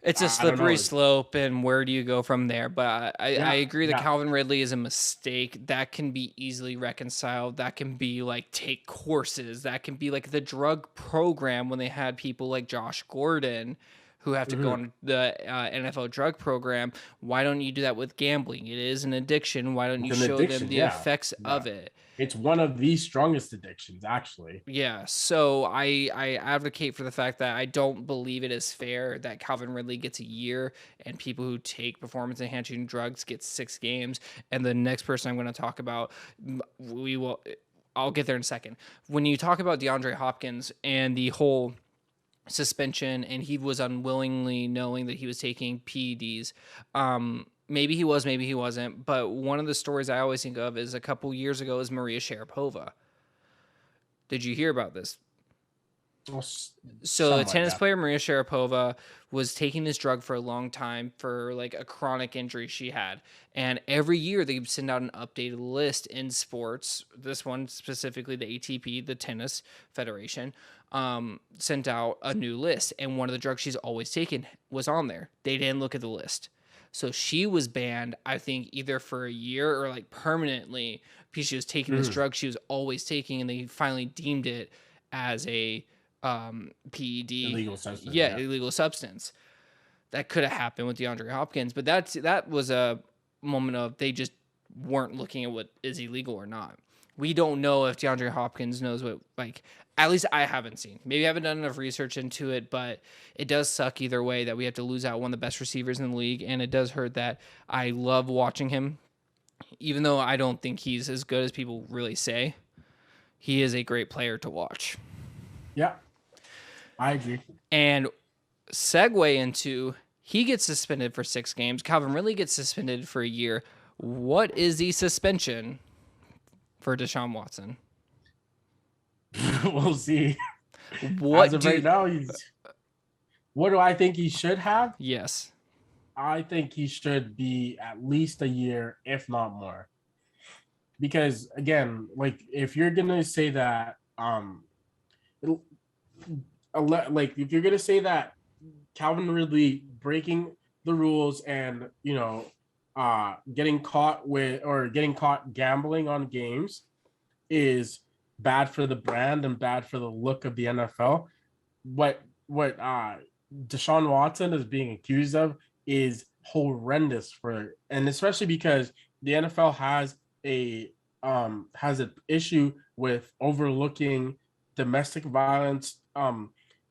it's a slippery slope, and where do you go from there? But I agree that Calvin Ridley is a mistake that can be easily reconciled. That can be take courses. That can be like the drug program when they had people like Josh Gordon who have to go on the NFL drug program. Why don't you do that with gambling? It is an addiction. Why don't you show them the effects of it? It's one of the strongest addictions, actually. Yeah, so I advocate for the fact that I don't believe it is fair that Calvin Ridley gets a year and people who take performance-enhancing drugs get 6 games. And the next person I'm going to talk about, I'll get there in a second. When you talk about DeAndre Hopkins and the whole suspension, and he was unwillingly knowing that he was taking PEDs. Maybe he was, maybe he wasn't. But one of the stories I always think of is a couple years ago is Maria Sharapova. Did you hear about this? So a tennis player, Maria Sharapova, was taking this drug for a long time for a chronic injury she had. And every year they send out an updated list in sports. This one specifically, the ATP, the Tennis Federation, sent out a new list. And one of the drugs she's always taken was on there. They didn't look at the list. So she was banned, I think, either for a year or permanently because she was taking this drug she was always taking, and they finally deemed it as a PED, illegal substance. Yeah, illegal substance. That could have happened with DeAndre Hopkins, but that was a moment of they just weren't looking at what is illegal or not. We don't know if DeAndre Hopkins knows what, at least I haven't seen. Maybe I haven't done enough research into it, but it does suck either way that we have to lose out one of the best receivers in the league, and it does hurt that I love watching him, even though I don't think he's as good as people really say. He is a great player to watch. Yeah. I agree. And segue into he gets suspended for 6 games. Calvin Ridley gets suspended for a year. What is the suspension for Deshaun Watson? We'll see. As of right now, what do I think he should have? Yes. I think he should be at least a year, if not more. because again, like if you're gonna say that, like if you're gonna say that Calvin Ridley breaking the rules and getting caught gambling on games is bad for the brand and bad for the look of the NFL. What Deshaun Watson is being accused of is horrendous and especially because the NFL has an issue with overlooking domestic violence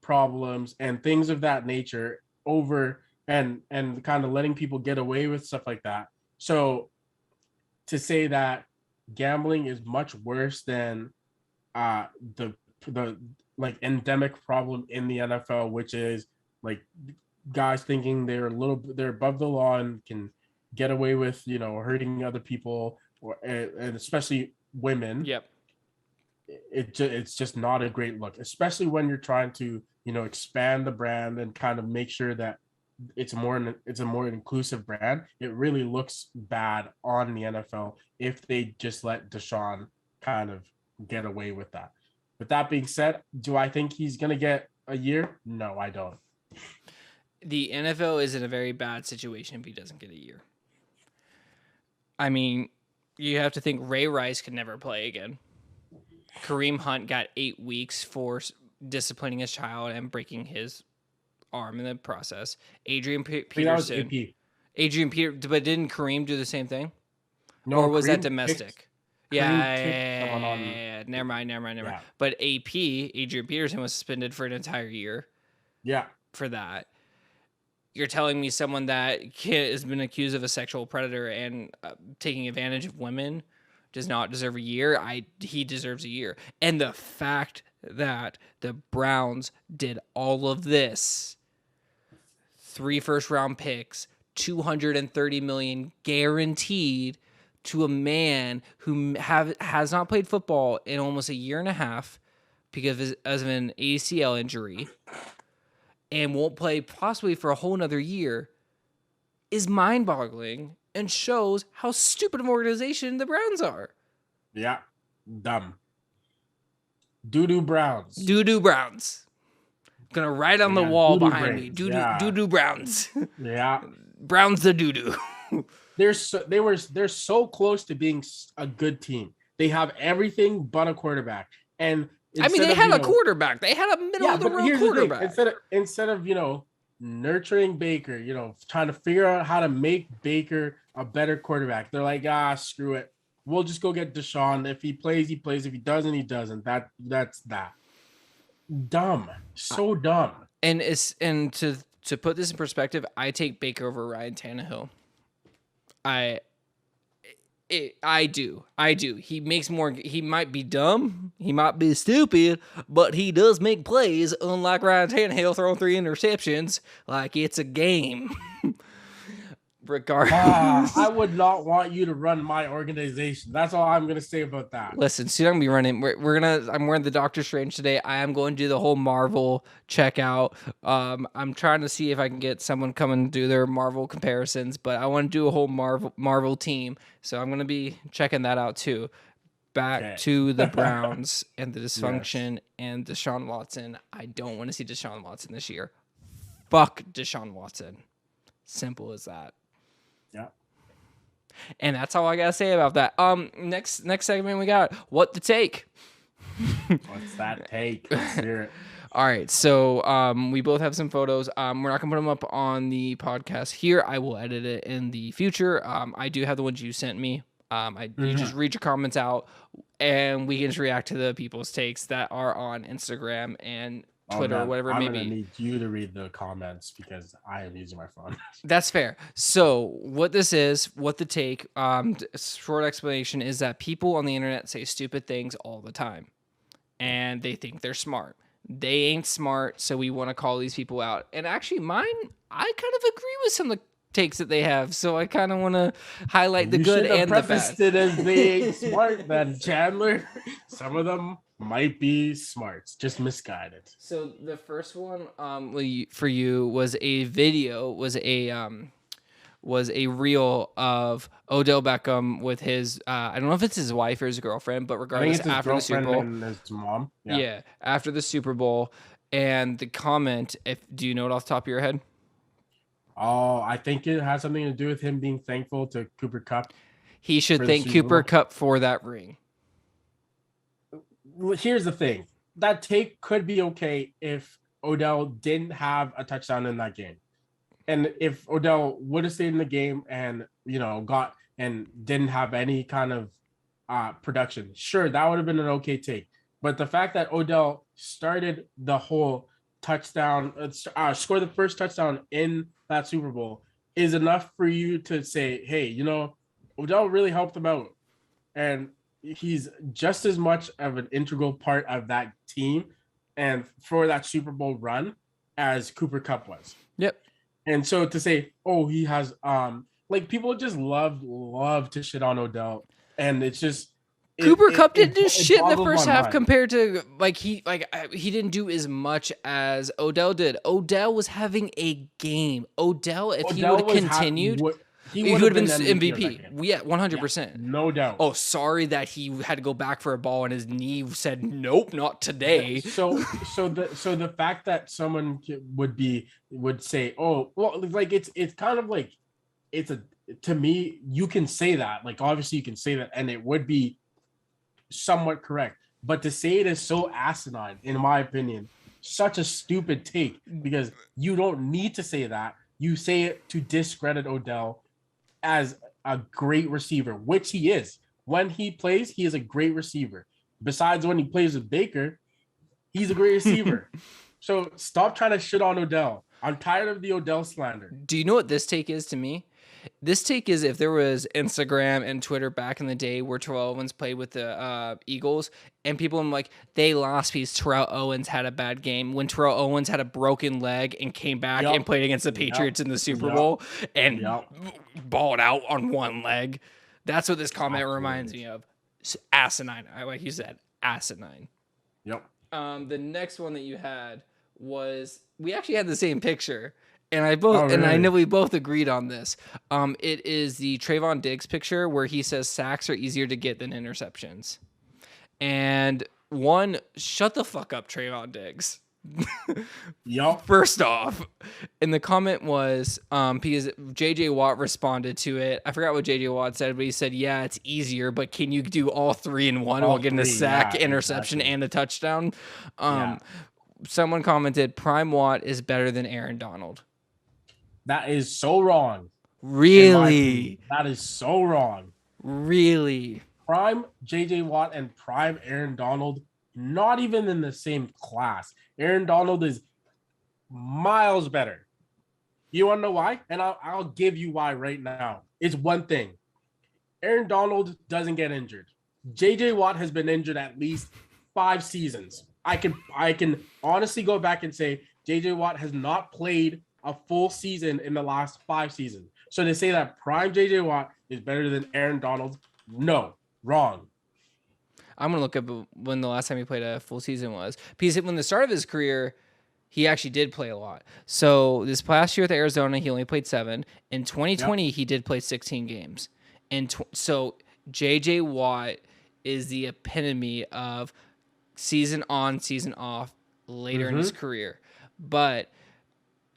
problems and things of that nature over and kind of letting people get away with stuff like that. So to say that gambling is much worse than uh the the like endemic problem in the NFL, which is like guys thinking they're above the law and can get away with hurting other people and especially women. Yep. It's just not a great look, especially when you're trying to expand the brand and kind of make sure that it's a more inclusive brand. It really looks bad on the NFL if they just let Deshaun kind of get away with that. With that being said, do I think he's gonna get a year? No, I don't. The NFL is in a very bad situation if he doesn't get a year. I mean, you have to think Ray Rice could never play again. Kareem Hunt got 8 weeks for disciplining his child and breaking his arm in the process. Adrian Peterson. Adrian Peter, but didn't Kareem do the same thing? No, or was Kareem that domestic? Yeah. Never mind. But Adrian Peterson was suspended for an entire year. Yeah. For that. You're telling me someone that has been accused of a sexual predator and taking advantage of women does not deserve a year? He deserves a year. And the fact that the Browns did all of this, 3 first-round picks, $230 million guaranteed to a man who has not played football in almost a year and a half because of an ACL injury and won't play possibly for a whole nother year is mind-boggling and shows how stupid of an organization the Browns are. Yeah. Dumb. Doo-doo Browns. Doo-doo Browns. Gonna write on the wall behind me. Doo-doo Browns. Yeah. Browns the doo-doo. They're so close to being a good team. They have everything but a quarterback. And they had a quarterback. They had a middle of the road quarterback. Instead of nurturing Baker, trying to figure out how to make Baker a better quarterback, they're like, screw it. We'll just go get Deshaun. If he plays, he plays. If he doesn't, he doesn't. That's that. Dumb. So dumb. And to put this in perspective, I take Baker over Ryan Tannehill. I do. He makes more. He might be dumb. He might be stupid, but he does make plays. Unlike Ryan Tannehill throwing 3 interceptions like it's a game. Regardless, I would not want you to run my organization. That's all I'm gonna say about that. Listen, soon I'm gonna be running. I'm wearing the Doctor Strange today. I am going to do the whole Marvel checkout. I'm trying to see if I can get someone come and do their Marvel comparisons, but I want to do a whole Marvel team. So I'm gonna be checking that out too. Back to the Browns and the dysfunction and Deshaun Watson. I don't want to see Deshaun Watson this year. Fuck Deshaun Watson. Simple as that. Yeah. And that's all I gotta say about that. Next segment we got what to take. What's that take? Let's hear it. All right, so we both have some photos. We're not gonna put them up on the podcast here. I will edit it in the future. I do have the ones you sent me. You just read your comments out, and we can just react to the people's takes that are on Instagram and Twitter or whatever it may be. I'm gonna need you to read the comments because I am using my phone. That's fair. So what this is, what the take, short explanation is that people on the internet say stupid things all the time, and they think they're smart. They ain't smart, so we want to call these people out. And actually, mine, I kind of agree with some of the takes that they have, so I kind of want to highlight the good and the bad. You prefaced it as they ain't smart, then Chandler. Some of them might be smart, just misguided. So the first one for you was a video, was a reel of Odell Beckham with his I don't know if it's his wife or his girlfriend, but I think regardless, it's his after the Super girlfriend Bowl. and his mom. Yeah. Yeah, after the Super Bowl, and the comment. If do you know it off the top of your head? Oh, I think it has something to do with him being thankful to Cooper Cup He should for the thank Super Cooper Bowl. Cup for that ring. Here's the thing. That take could be okay if Odell didn't have a touchdown in that game. And if Odell would have stayed in the game and, got and didn't have any kind of production, sure, that would have been an okay take. But the fact that Odell started the whole touchdown, scored the first touchdown in that Super Bowl is enough for you to say, hey, Odell really helped them out. And he's just as much of an integral part of that team and for that Super Bowl run as Cooper Cup was. Yep. And so to say, oh, he has like people just love to shit on Odell. And it's just Cooper Cup didn't do shit in the boggles first my half mind. compared to he didn't do as much as Odell did. Odell was having a game. Odell, if he would have continued, he he would would have have been MVP. of that MVP. game. Yeah, 100%. No doubt. Oh, sorry that he had to go back for a ball and his knee said, "Nope, not today." So the fact that someone would say, oh, well, like it's kind of like to me, you can say that, like obviously you can say that, and it would be somewhat correct. But to say it is so asinine, in my opinion, such a stupid take because you don't need to say that. You say it to discredit Odell as a great receiver, which he is. When he plays, he is a great receiver. Besides when he plays with Baker, he's a great receiver. So stop trying to shit on Odell. I'm tired of the Odell slander. Do you know what this take is to me? This take is if there was Instagram and Twitter back in the day where Terrell Owens played with the Eagles, and people I'm like, they lost because Terrell Owens had a bad game. When Terrell Owens had a broken leg and came back and played against the Patriots in the Super Bowl and balled out on one leg. That's what this comment reminds me of. It's asinine. Like you said, asinine. Yep. The next one that you had was we actually had the same picture. And I know we both agreed on this. It is the Trayvon Diggs picture where he says sacks are easier to get than interceptions. And shut the fuck up, Trayvon Diggs. Yup. First off, and the comment was because JJ Watt responded to it. I forgot what JJ Watt said, but he said, "Yeah, it's easier, but can you do all three in one while getting a sack, interception, and a touchdown?" Someone commented, "Prime Watt is better than Aaron Donald." That is so wrong. Really? That is so wrong. Really? Prime JJ Watt and prime Aaron Donald, not even in the same class. Aaron Donald is miles better. You want to know why? And I'll give you why right now. It's one thing. Aaron Donald doesn't get injured. JJ Watt has been injured at least 5 seasons. I can honestly go back and say JJ Watt has not played a full season in the last 5 seasons. So to say that prime JJ Watt is better than Aaron Donald, no, wrong. I'm going to look up when the last time he played a full season was. Because when the start of his career, he actually did play a lot. So this past year with Arizona, he only played 7. In 2020, he did play 16 games. And so JJ Watt is the epitome of season on, season off later in his career. But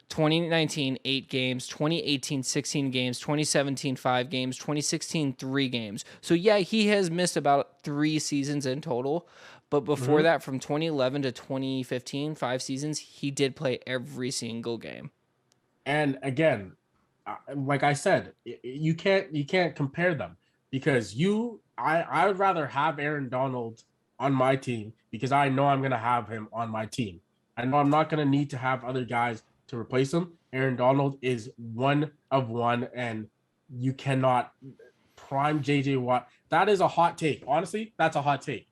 2019, 8 games, 2018, 16 games, 2017, 5 games, 2016, 3 games. So, yeah, he has missed about 3 seasons in total. But before that, from 2011 to 2015, 5 seasons, he did play every single game. And again, like I said, you can't compare them because I would rather have Aaron Donald on my team because I know I'm going to have him on my team. I know I'm not going to need to have other guys to replace him. Aaron Donald is one of one, and you cannot prime JJ Watt. That is a hot take. Honestly, that's a hot take.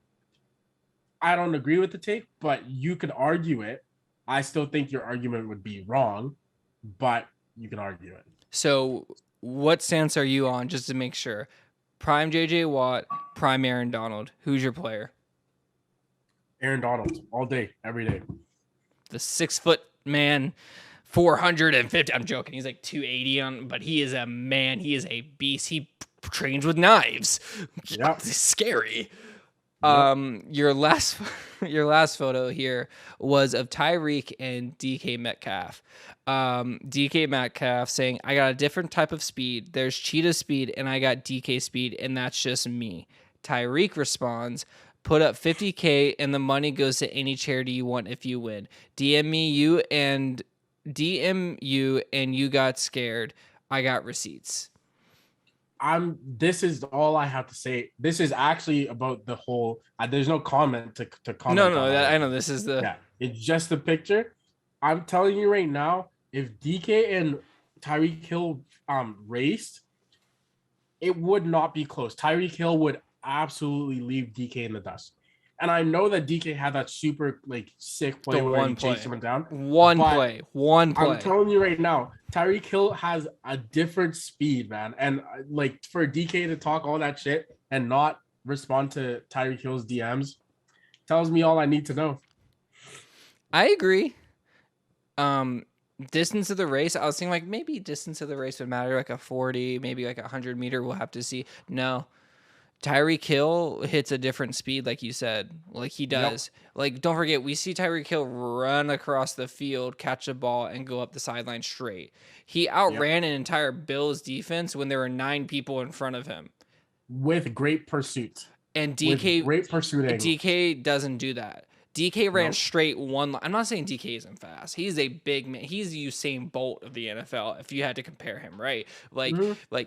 I don't agree with the take, but you could argue it. I still think your argument would be wrong, but you can argue it. So what stance are you on, just to make sure? Prime JJ Watt, prime Aaron Donald. Who's your player? Aaron Donald, all day, every day. The 6-foot man 450. I'm joking. He's like 280 on, but he is a man. He is a beast. He trains with knives. Yep. It's scary. Yep. Your last your last photo here was of Tyreek and DK Metcalf. DK Metcalf saying, "I got a different type of speed. There's cheetah speed and I got DK speed, and that's just me." Tyreek responds, "Put up 50K and the money goes to any charity you want if you win. DM you and you got scared. I got receipts." This is all I have to say. This is actually about the whole there's no comment to comment No, on I know this is the yeah, it's just the picture. I'm telling you right now, if DK and Tyreek Hill raced, it would not be close. Tyreek Hill would absolutely leave DK in the dust. And I know that DK had that super like sick play where he chased him down. One play. I'm telling you right now, Tyreek Hill has a different speed, man. And like for DK to talk all that shit and not respond to Tyreek Hill's DMs tells me all I need to know. I agree. Distance of the race, I was thinking like maybe distance of the race would matter, like a 40, maybe like a 100-meter. We'll have to see. No, Tyreek Hill hits a different speed, like you said, like he does. Yep. Like, don't forget, we see Tyreek Hill run across the field, catch a ball, and go up the sideline straight. He outran an entire Bills defense when there were 9 people in front of him. With great pursuit. And DK, great pursuit angle. DK doesn't do that. DK ran straight one line. I'm not saying DK isn't fast. He's a big man. He's the Usain Bolt of the NFL if you had to compare him, right? Like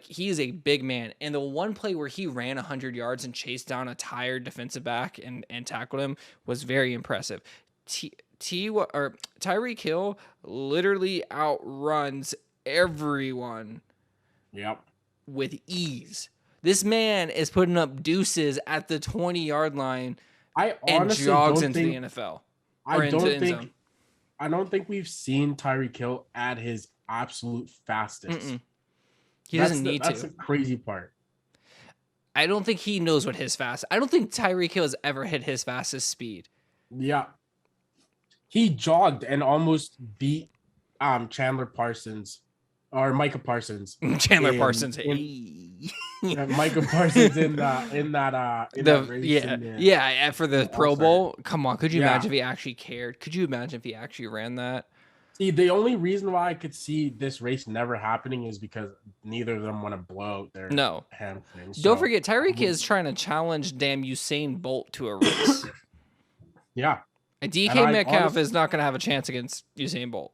he's a big man. And the one play where he ran 100 yards and chased down a tired defensive back and tackled him was very impressive. Tyreek Hill literally outruns everyone. Yep. With ease. This man is putting up deuces at the 20-yard line. I honestly jogs into the NFL. I don't think we've seen Tyreek Hill at his absolute fastest. He doesn't need to. That's the crazy part. I don't think he knows what his fast. I don't think Tyreek Hill has ever hit his fastest speed. Yeah. He jogged and almost beat Chandler Parsons or Micah Parsons. Chandler Parsons. Micah Parsons in that race. For the Pro Bowl. Come on, could you imagine if he actually cared? Could you imagine if he actually ran that? See, the only reason why I could see this race never happening is because neither of them want to blow out their hamstrings. Don't forget, Tyreek is trying to challenge damn Usain Bolt to a race. Yeah. And DK Metcalf is not going to have a chance against Usain Bolt.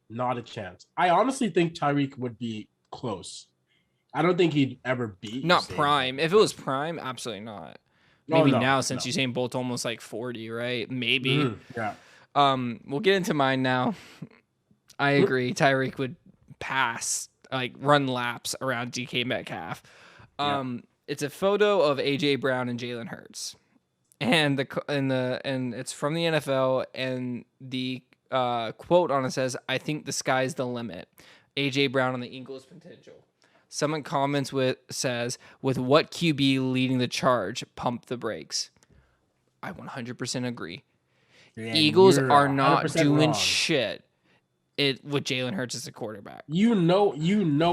Not a chance. I honestly think Tyreek would be close. I don't think he'd ever beat. Not Usain prime. Bolt. If it was prime, absolutely not. Maybe now since Usain Bolt's almost like 40, right? Maybe. Yeah. We'll get into mine now. I agree. Tyreek would run laps around DK Metcalf. It's a photo of AJ Brown and Jalen Hurts, and it's from the NFL, and the quote on it says, "I think the sky's the limit." AJ Brown on the Eagles' potential. Someone comments with what QB leading the charge, pump the brakes. I 100% agree. Yeah, Eagles are not doing shit with Jalen Hurts as a quarterback. You know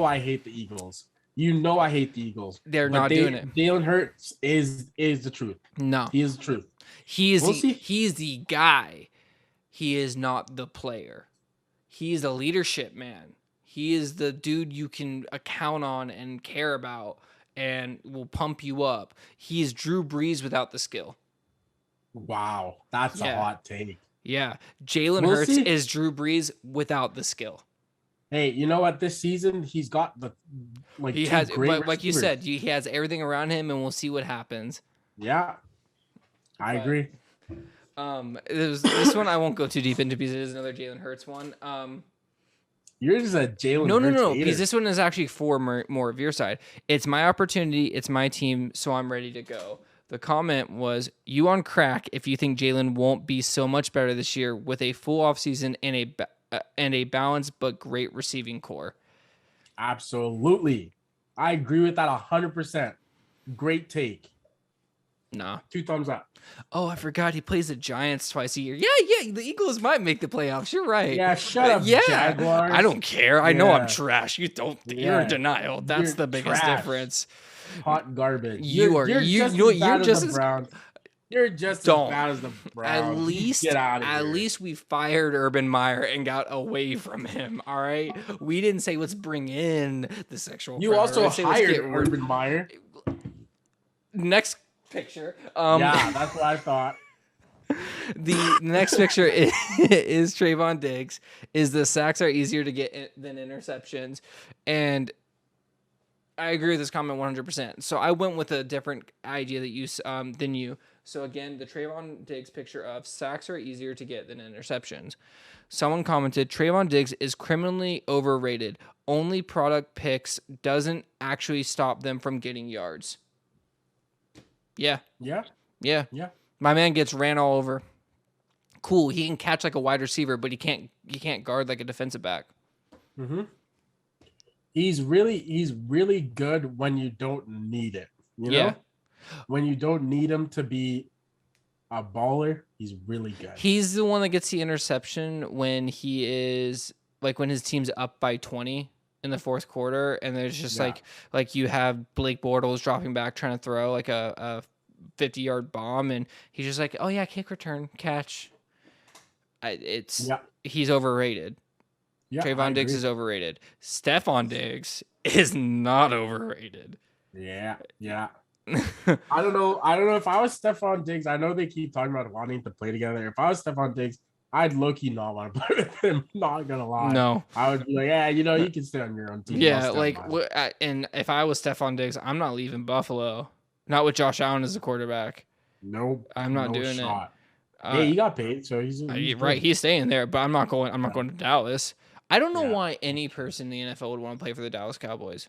I hate the Eagles. They're not doing it. Jalen Hurts is the truth. No. He is the truth. He's the guy. He is not the player. He's a leadership man. He is the dude you can count on and care about and will pump you up. He is Drew Brees without the skill. Wow, that's a hot take. Yeah, Jalen Hurts is Drew Brees without the skill. Hey, you know what? This season he's got he has great receivers. Like you said, he has everything around him, and we'll see what happens. Yeah, I agree. This one I won't go too deep into because it is another Jalen Hurts one. You're just a Jalen Hurts No, hater. because this one is actually for more of your side. It's my opportunity. It's my team, so I'm ready to go. The comment was, "You on crack if you think Jalen won't be so much better this year with a full offseason and a balanced but great receiving core." Absolutely. I agree with that 100%. Great take. Nah. 2 thumbs up. Oh, I forgot he plays the Giants twice a year. Yeah, the Eagles might make the playoffs. You're right. Yeah, shut up, Yeah, I Jaguars. don't care. I know I'm Yeah, trash. You're in yeah. denial. That's You're the biggest trash. difference. Hot garbage. You are You're you just know as what? You're bad as the just as Browns. You're just as don't. bad as the At Browns. You least, get out of at here. least we fired Urban Meyer and got away from him. All right, we didn't say let's bring in the sexual You predator. also Let's say let's hired get rid. Urban Meyer. Next picture. Yeah, that's what I thought. The next picture is Trayvon Diggs. Is the sacks are easier to get than interceptions, and I agree with this comment 100%. So I went with a different idea that you than you. So again, the Trayvon Diggs picture of sacks are easier to get than interceptions. Someone commented, Trayvon Diggs is criminally overrated. Only product picks doesn't actually stop them from getting yards. Yeah. Yeah. Yeah. Yeah. My man gets ran all over. Cool. He can catch like a wide receiver, but he can't guard like a defensive back. Mm-hmm. He's really good when you don't need it. You know? When you don't need him to be a baller, he's really good. He's the one that gets the interception when he is like when his team's up by 20 in the fourth quarter, and there's just like you have Blake Bortles dropping back trying to throw like a 50-yard bomb, and he's just like, oh yeah, kick return catch. He's overrated. Yeah, Trayvon Diggs is overrated. Stephon Diggs is not overrated. Yeah. I don't know if I was Stephon Diggs. I know they keep talking about wanting to play together. If I was Stephon Diggs, I'd low-key not want to play with him. Not gonna lie. No, I would be like, yeah, you can stay on your own team. Yeah, like, and if I was Stephon Diggs, I'm not leaving Buffalo. Not with Josh Allen as the quarterback. Nope, I'm not doing shot. it. He got paid, so he's right. He's staying there, but I'm not going to Dallas. I don't know why any person in the NFL would want to play for the Dallas Cowboys.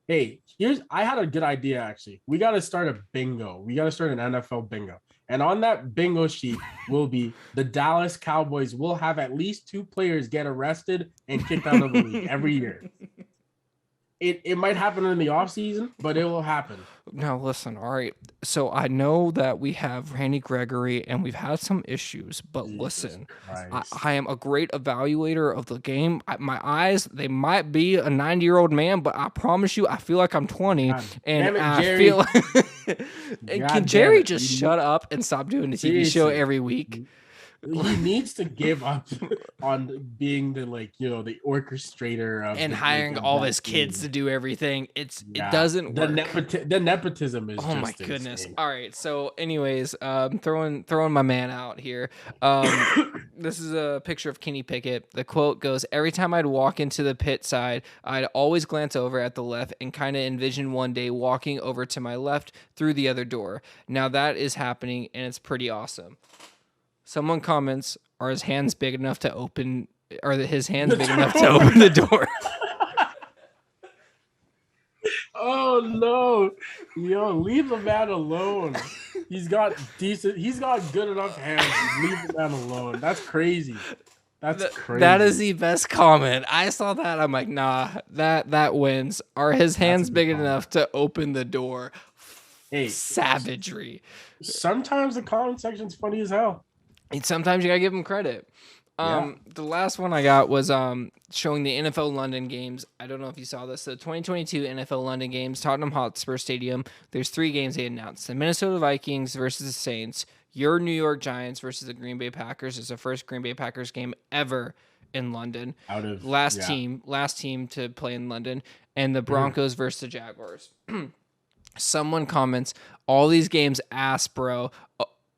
Hey, I had a good idea actually. We got to start a bingo. We got to start an NFL bingo. And on that bingo sheet will be the Dallas Cowboys will have at least 2 players get arrested and kicked out of the league every year. It might happen in the offseason, but it will happen. Now, listen, all right. So I know that we have Randy Gregory and we've had some issues, but listen, I am a great evaluator of the game. My eyes, they might be a 90-year-old man, but I promise you, I feel like I'm 20. God and damn it, Jerry. Can Jerry just shut up and stop doing the TV show every week? He needs to give up on being the the orchestrator of and hiring all of his kids to do everything. It doesn't work. The nepotism is oh my goodness. Insane. All right. So anyways, throwing my man out here. This is a picture of Kenny Pickett. The quote goes, every time I'd walk into the pit side, I'd always glance over at the left and kind of envision one day walking over to my left through the other door. Now that is happening and it's pretty awesome. Someone comments, are his hands big enough to open the door? Oh no. Yo, leave the man alone. He's got good enough hands. Leave the man alone. That's crazy. That's crazy. That is the best comment. I saw that. I'm like, nah, that wins. Are his hands big enough to open the door? Hey, savagery. Sometimes the comment section's funny as hell. And sometimes you gotta give him credit. The last one I got was showing the NFL London games. I don't know if you saw this. The 2022 NFL London games, Tottenham Hotspur Stadium. There's 3 games they announced. The Minnesota Vikings versus the Saints. Your New York Giants versus the Green Bay Packers. It's the first Green Bay Packers game ever in London. Last team to play in London. And the Broncos versus the Jaguars. Someone comments, all these games ass, bro.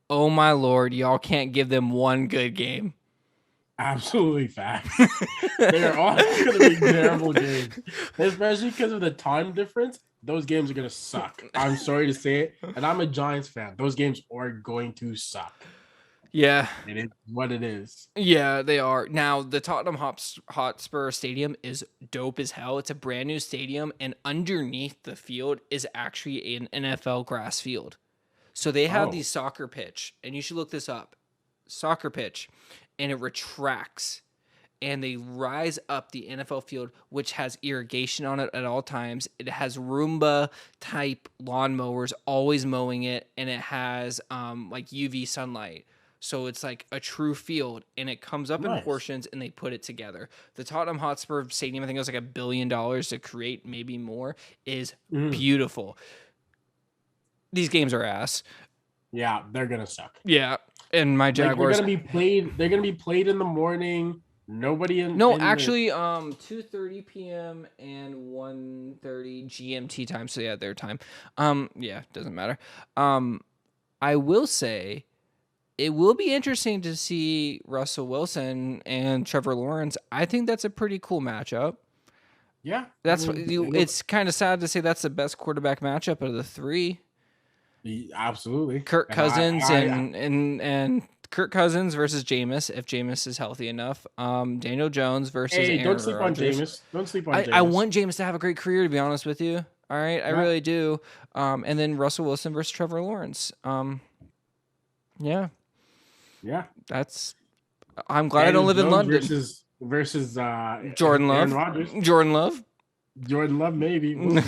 Oh my Lord, y'all can't give them one good game. Absolutely facts. They are all going to be terrible games, especially because of the time difference. Those games are going to suck. I'm sorry to say it, and I'm a Giants fan. Those games are going to suck. Yeah. It is what it is. Yeah, they are. Now, the Tottenham Hotspur Stadium is dope as hell. It's a brand new stadium, and underneath the field is actually an NFL grass field. So they have these soccer pitch, and you should look this up. Soccer pitch, and it retracts. and they rise up the NFL field, which has irrigation on it at all times. It has Roomba type lawnmowers always mowing it, and it has like UV sunlight. So it's like a true field, and it comes up in Nice. portions, and they put it together. The Tottenham Hotspur Stadium, I think it was like $1 billion to create, maybe more, is beautiful. These games are ass. Yeah, they're gonna suck. Yeah, and my Jaguars. They're gonna be played in the morning. Nobody in. No, in actually, 2:30 p.m. and 1:30 GMT time. So yeah, their time. Yeah, doesn't matter. I will say, it will be interesting to see Russell Wilson and Trevor Lawrence. I think that's a pretty cool matchup. Yeah, That's it's kind of sad to say that's the best quarterback matchup of the three. Absolutely. Kirk Cousins and Kirk Cousins versus Jameis, if Jameis is healthy enough. Daniel Jones versus Aaron don't sleep Rodgers. on Jameis. Don't sleep on Jameis. I want Jameis to have a great career, to be honest with you. All right, I really do. And then Russell Wilson versus Trevor Lawrence. Yeah. That's. I'm glad I don't live in London. Versus Jordan Love. Aaron Rodgers. Jordan Love, maybe. We'll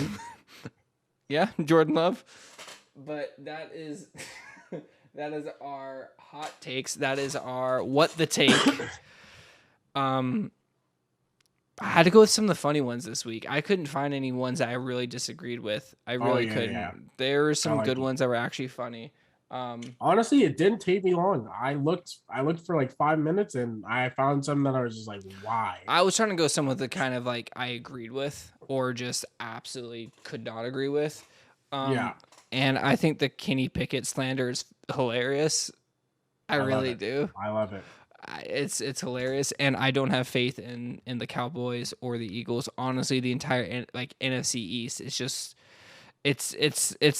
yeah, Jordan Love. But that is our hot takes. That is our what the take. I had to go with some of the funny ones this week. I couldn't find any ones that I really disagreed with. I really couldn't. Yeah. There were some good ones that were actually funny. Honestly, it didn't take me long. I looked for like 5 minutes, and I found some that I was just like, why? I was trying to go some with the kind of like I agreed with or just absolutely could not agree with. And I think the Kenny Pickett slander is hilarious. I really do. I love it. It's hilarious, and I don't have faith in the Cowboys or the Eagles. Honestly, the entire like NFC East is just it's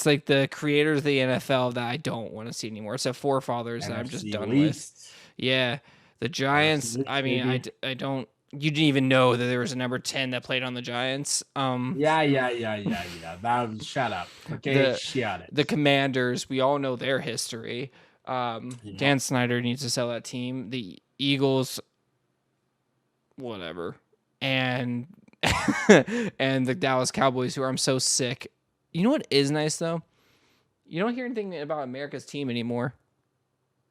like the creators of the NFL that I don't want to see anymore. It's a forefathers that I'm just done with. Yeah, the Giants. I mean, I don't. You didn't even know that there was a number 10 that played on the Giants. Yeah. That was, shut up. Okay, shut it. The Commanders, we all know their history. Dan Snyder needs to sell that team. The Eagles, whatever, and and the Dallas Cowboys, who I'm so sick. You know what is nice though? You don't hear anything about America's team anymore.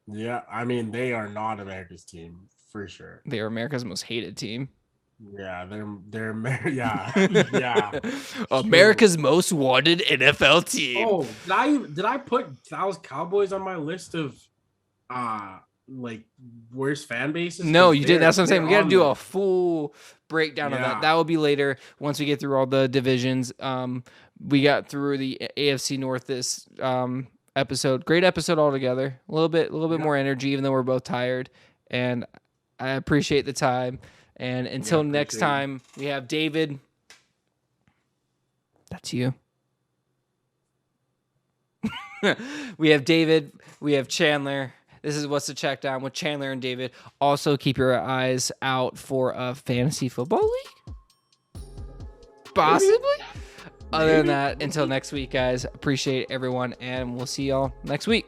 Yeah, I mean they are not America's team. For sure. They are America's most hated team. Yeah, they're yeah. America's most wanted NFL team. Oh, did I put Dallas Cowboys on my list of like worst fan bases? No, you didn't. That's what I'm saying. We got to do a full breakdown of that. That will be later once we get through all the divisions. We got through the AFC North this episode. Great episode altogether. A little bit more energy, even though we're both tired. And I appreciate the time. And until next time, we have David. That's you. We have David. We have Chandler. This is What's the Check Down with Chandler and David. Also, keep your eyes out for a fantasy football league. Possibly. Maybe. Other than that, until next week, guys. Appreciate everyone, and we'll see y'all next week.